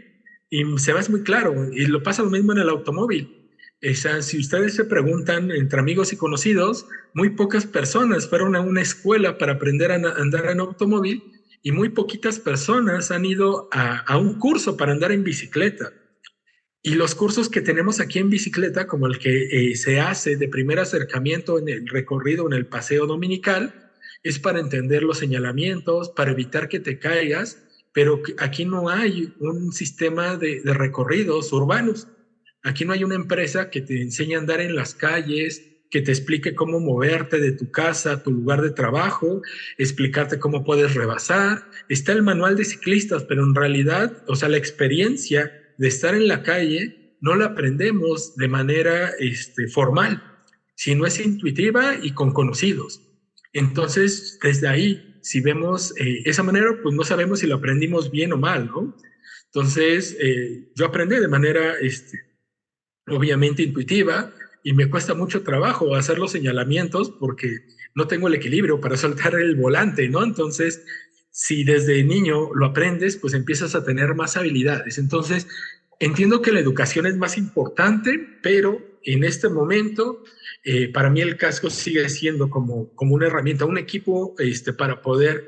y se me hace muy claro. Y lo pasa lo mismo en el automóvil. O sea, si ustedes se preguntan entre amigos y conocidos, muy pocas personas fueron a una escuela para aprender a andar en automóvil y muy poquitas personas han ido a un curso para andar en bicicleta. Y los cursos que tenemos aquí en bicicleta, como el que se hace de primer acercamiento en el recorrido, en el paseo dominical, es para entender los señalamientos, para evitar que te caigas, pero aquí no hay un sistema de recorridos urbanos. Aquí no hay una empresa que te enseñe a andar en las calles, que te explique cómo moverte de tu casa a tu lugar de trabajo, explicarte cómo puedes rebasar. Está el manual de ciclistas, pero en realidad, o sea, la experiencia de estar en la calle no la aprendemos de manera formal, sino es intuitiva y con conocidos. Entonces, desde ahí, si vemos esa manera, pues no sabemos si lo aprendimos bien o mal, ¿no? Entonces, yo aprendí de manera, obviamente, intuitiva, y me cuesta mucho trabajo hacer los señalamientos porque no tengo el equilibrio para soltar el volante, ¿no? Entonces, si desde niño lo aprendes, pues empiezas a tener más habilidades. Entonces, entiendo que la educación es más importante, pero en este momento, para mí el casco sigue siendo como una herramienta, un equipo para poder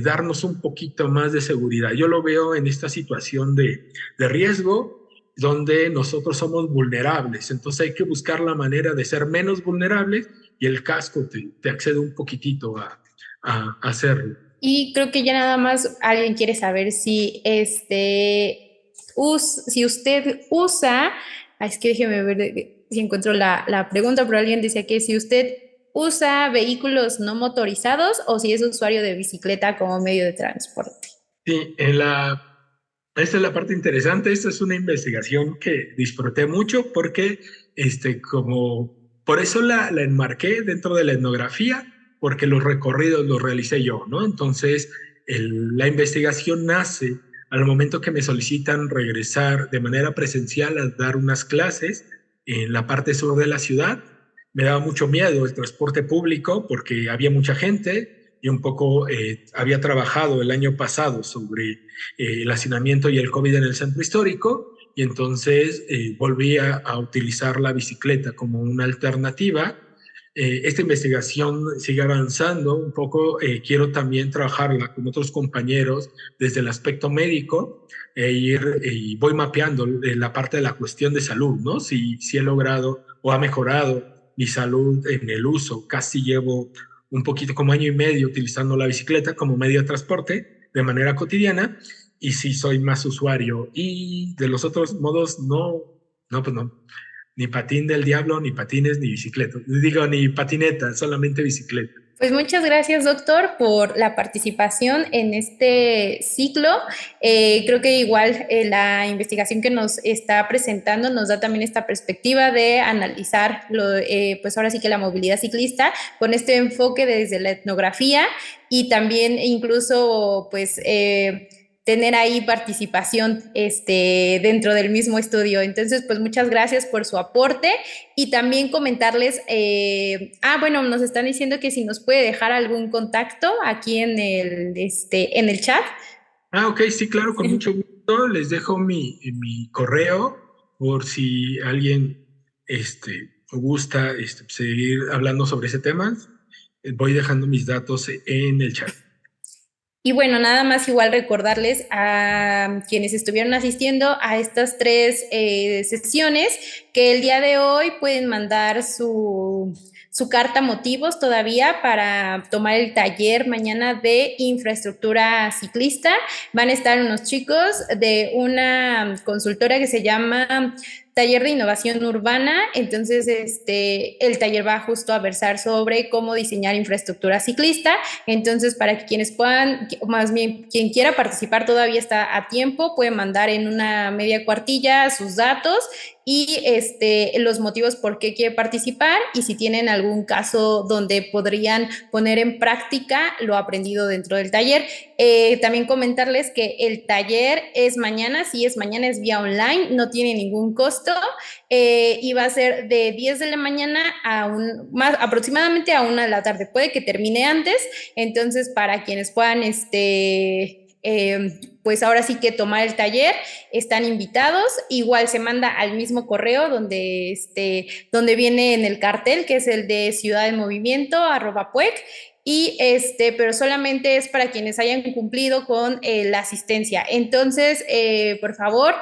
darnos un poquito más de seguridad. Yo lo veo en esta situación de riesgo, donde nosotros somos vulnerables. Entonces hay que buscar la manera de ser menos vulnerables y el casco te accede un poquitito a hacerlo. Y creo que ya nada más alguien quiere saber si si usted usa, es que déjeme ver si encuentro la pregunta, pero alguien decía que si usted usa vehículos no motorizados o si es usuario de bicicleta como medio de transporte. Sí, esta es la parte interesante. Esta es una investigación que disfruté mucho porque, por eso la enmarqué dentro de la etnografía, porque los recorridos los realicé yo, ¿no? Entonces, la investigación nace al momento que me solicitan regresar de manera presencial a dar unas clases en la parte sur de la ciudad. Me daba mucho miedo el transporte público porque había mucha gente y un poco había trabajado el año pasado sobre el hacinamiento y el COVID en el centro histórico, y entonces volví a utilizar la bicicleta como una alternativa. Esta investigación sigue avanzando un poco, quiero también trabajarla con otros compañeros desde el aspecto médico y voy mapeando la parte de la cuestión de salud, ¿no? Si he logrado o ha mejorado mi salud en el uso. Casi llevo un poquito como año y medio utilizando la bicicleta como medio de transporte de manera cotidiana, y sí soy más usuario. Y de los otros modos, pues no. Ni patín del diablo, ni patines, ni bicicleta. Digo, ni patineta, solamente bicicleta. Pues muchas gracias, doctor, por la participación en este ciclo. Creo que igual la investigación que nos está presentando nos da también esta perspectiva de analizar, pues ahora sí que la movilidad ciclista con este enfoque desde la etnografía y también incluso pues tener ahí participación dentro del mismo estudio. Entonces, pues muchas gracias por su aporte y también comentarles, bueno, nos están diciendo que si nos puede dejar algún contacto aquí en el chat. Ok, sí, claro, con mucho gusto. Les dejo mi correo por si alguien gusta seguir hablando sobre ese tema. Voy dejando mis datos en el chat. Y bueno, nada más igual recordarles a quienes estuvieron asistiendo a estas tres sesiones que el día de hoy pueden mandar su carta motivos todavía para tomar el taller mañana de infraestructura ciclista. Van a estar unos chicos de una consultora que se llama Taller de Innovación Urbana. Entonces, el taller va justo a versar sobre cómo diseñar infraestructura ciclista. Entonces, para que quienes puedan, más bien quien quiera participar todavía está a tiempo, puede mandar en una media cuartilla sus datos y los motivos por qué quiere participar y si tienen algún caso donde podrían poner en práctica lo aprendido dentro del taller. También comentarles que el taller es mañana, sí es mañana, es vía online, no tiene ningún costo y va a ser de 10 de la mañana aproximadamente a 1 de la tarde. Puede que termine antes, entonces para quienes puedan pues ahora sí que tomar el taller, están invitados. Igual se manda al mismo correo donde viene en el cartel, que es el de Ciudad en Movimiento, @puec. pero solamente es para quienes hayan cumplido con la asistencia. Entonces, por favor,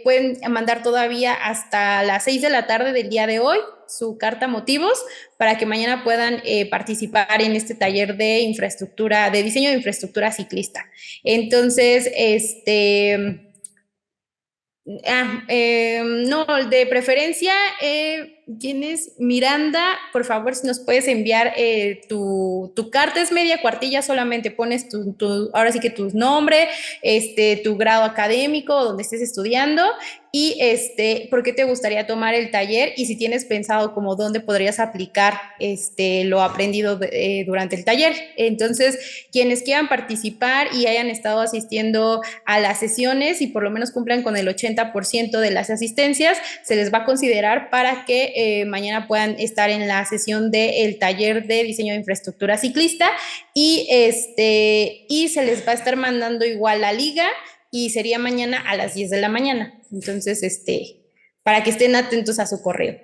pueden mandar todavía hasta las 6 de la tarde del día de hoy su carta motivos para que mañana puedan participar en este taller de infraestructura, de diseño de infraestructura ciclista. Entonces, no, de preferencia, ¿quién es? Miranda, por favor, si nos puedes enviar tu carta, es media cuartilla, solamente pones ahora sí que tu nombre, tu grado académico, donde estés estudiando, y por qué te gustaría tomar el taller, y si tienes pensado como dónde podrías aplicar lo aprendido durante el taller. Entonces, quienes quieran participar y hayan estado asistiendo a las sesiones y por lo menos cumplan con el 80% de las asistencias, se les va a considerar para que mañana puedan estar en la sesión del taller de diseño de infraestructura ciclista, y se les va a estar mandando igual la liga, y sería mañana a las 10 de la mañana. Entonces, para que estén atentos a su correo.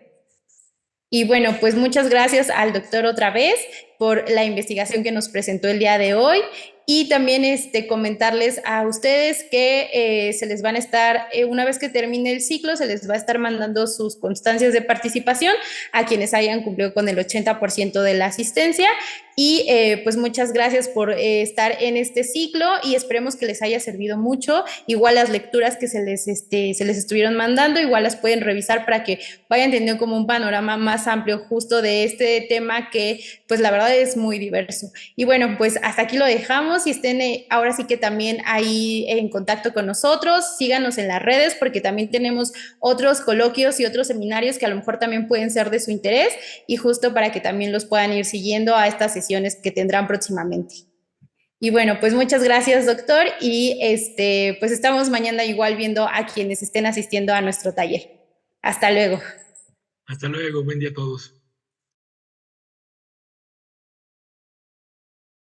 Y bueno, pues muchas gracias al doctor otra vez por la investigación que nos presentó el día de hoy, y también comentarles a ustedes que se les van a estar, una vez que termine el ciclo, se les va a estar mandando sus constancias de participación a quienes hayan cumplido con el 80% de la asistencia. Y pues muchas gracias por estar en este ciclo, y esperemos que les haya servido mucho. Igual las lecturas que se les estuvieron mandando, igual las pueden revisar para que vayan teniendo como un panorama más amplio justo de este tema que pues la verdad es muy diverso. Y bueno, pues hasta aquí lo dejamos, y estén ahora sí que también ahí en contacto con nosotros, síganos en las redes porque también tenemos otros coloquios y otros seminarios que a lo mejor también pueden ser de su interés, y justo para que también los puedan ir siguiendo a estas sesiones que tendrán próximamente. Y bueno, pues muchas gracias, doctor, y pues estamos mañana igual viendo a quienes estén asistiendo a nuestro taller. Hasta luego. Hasta luego, buen día a todos.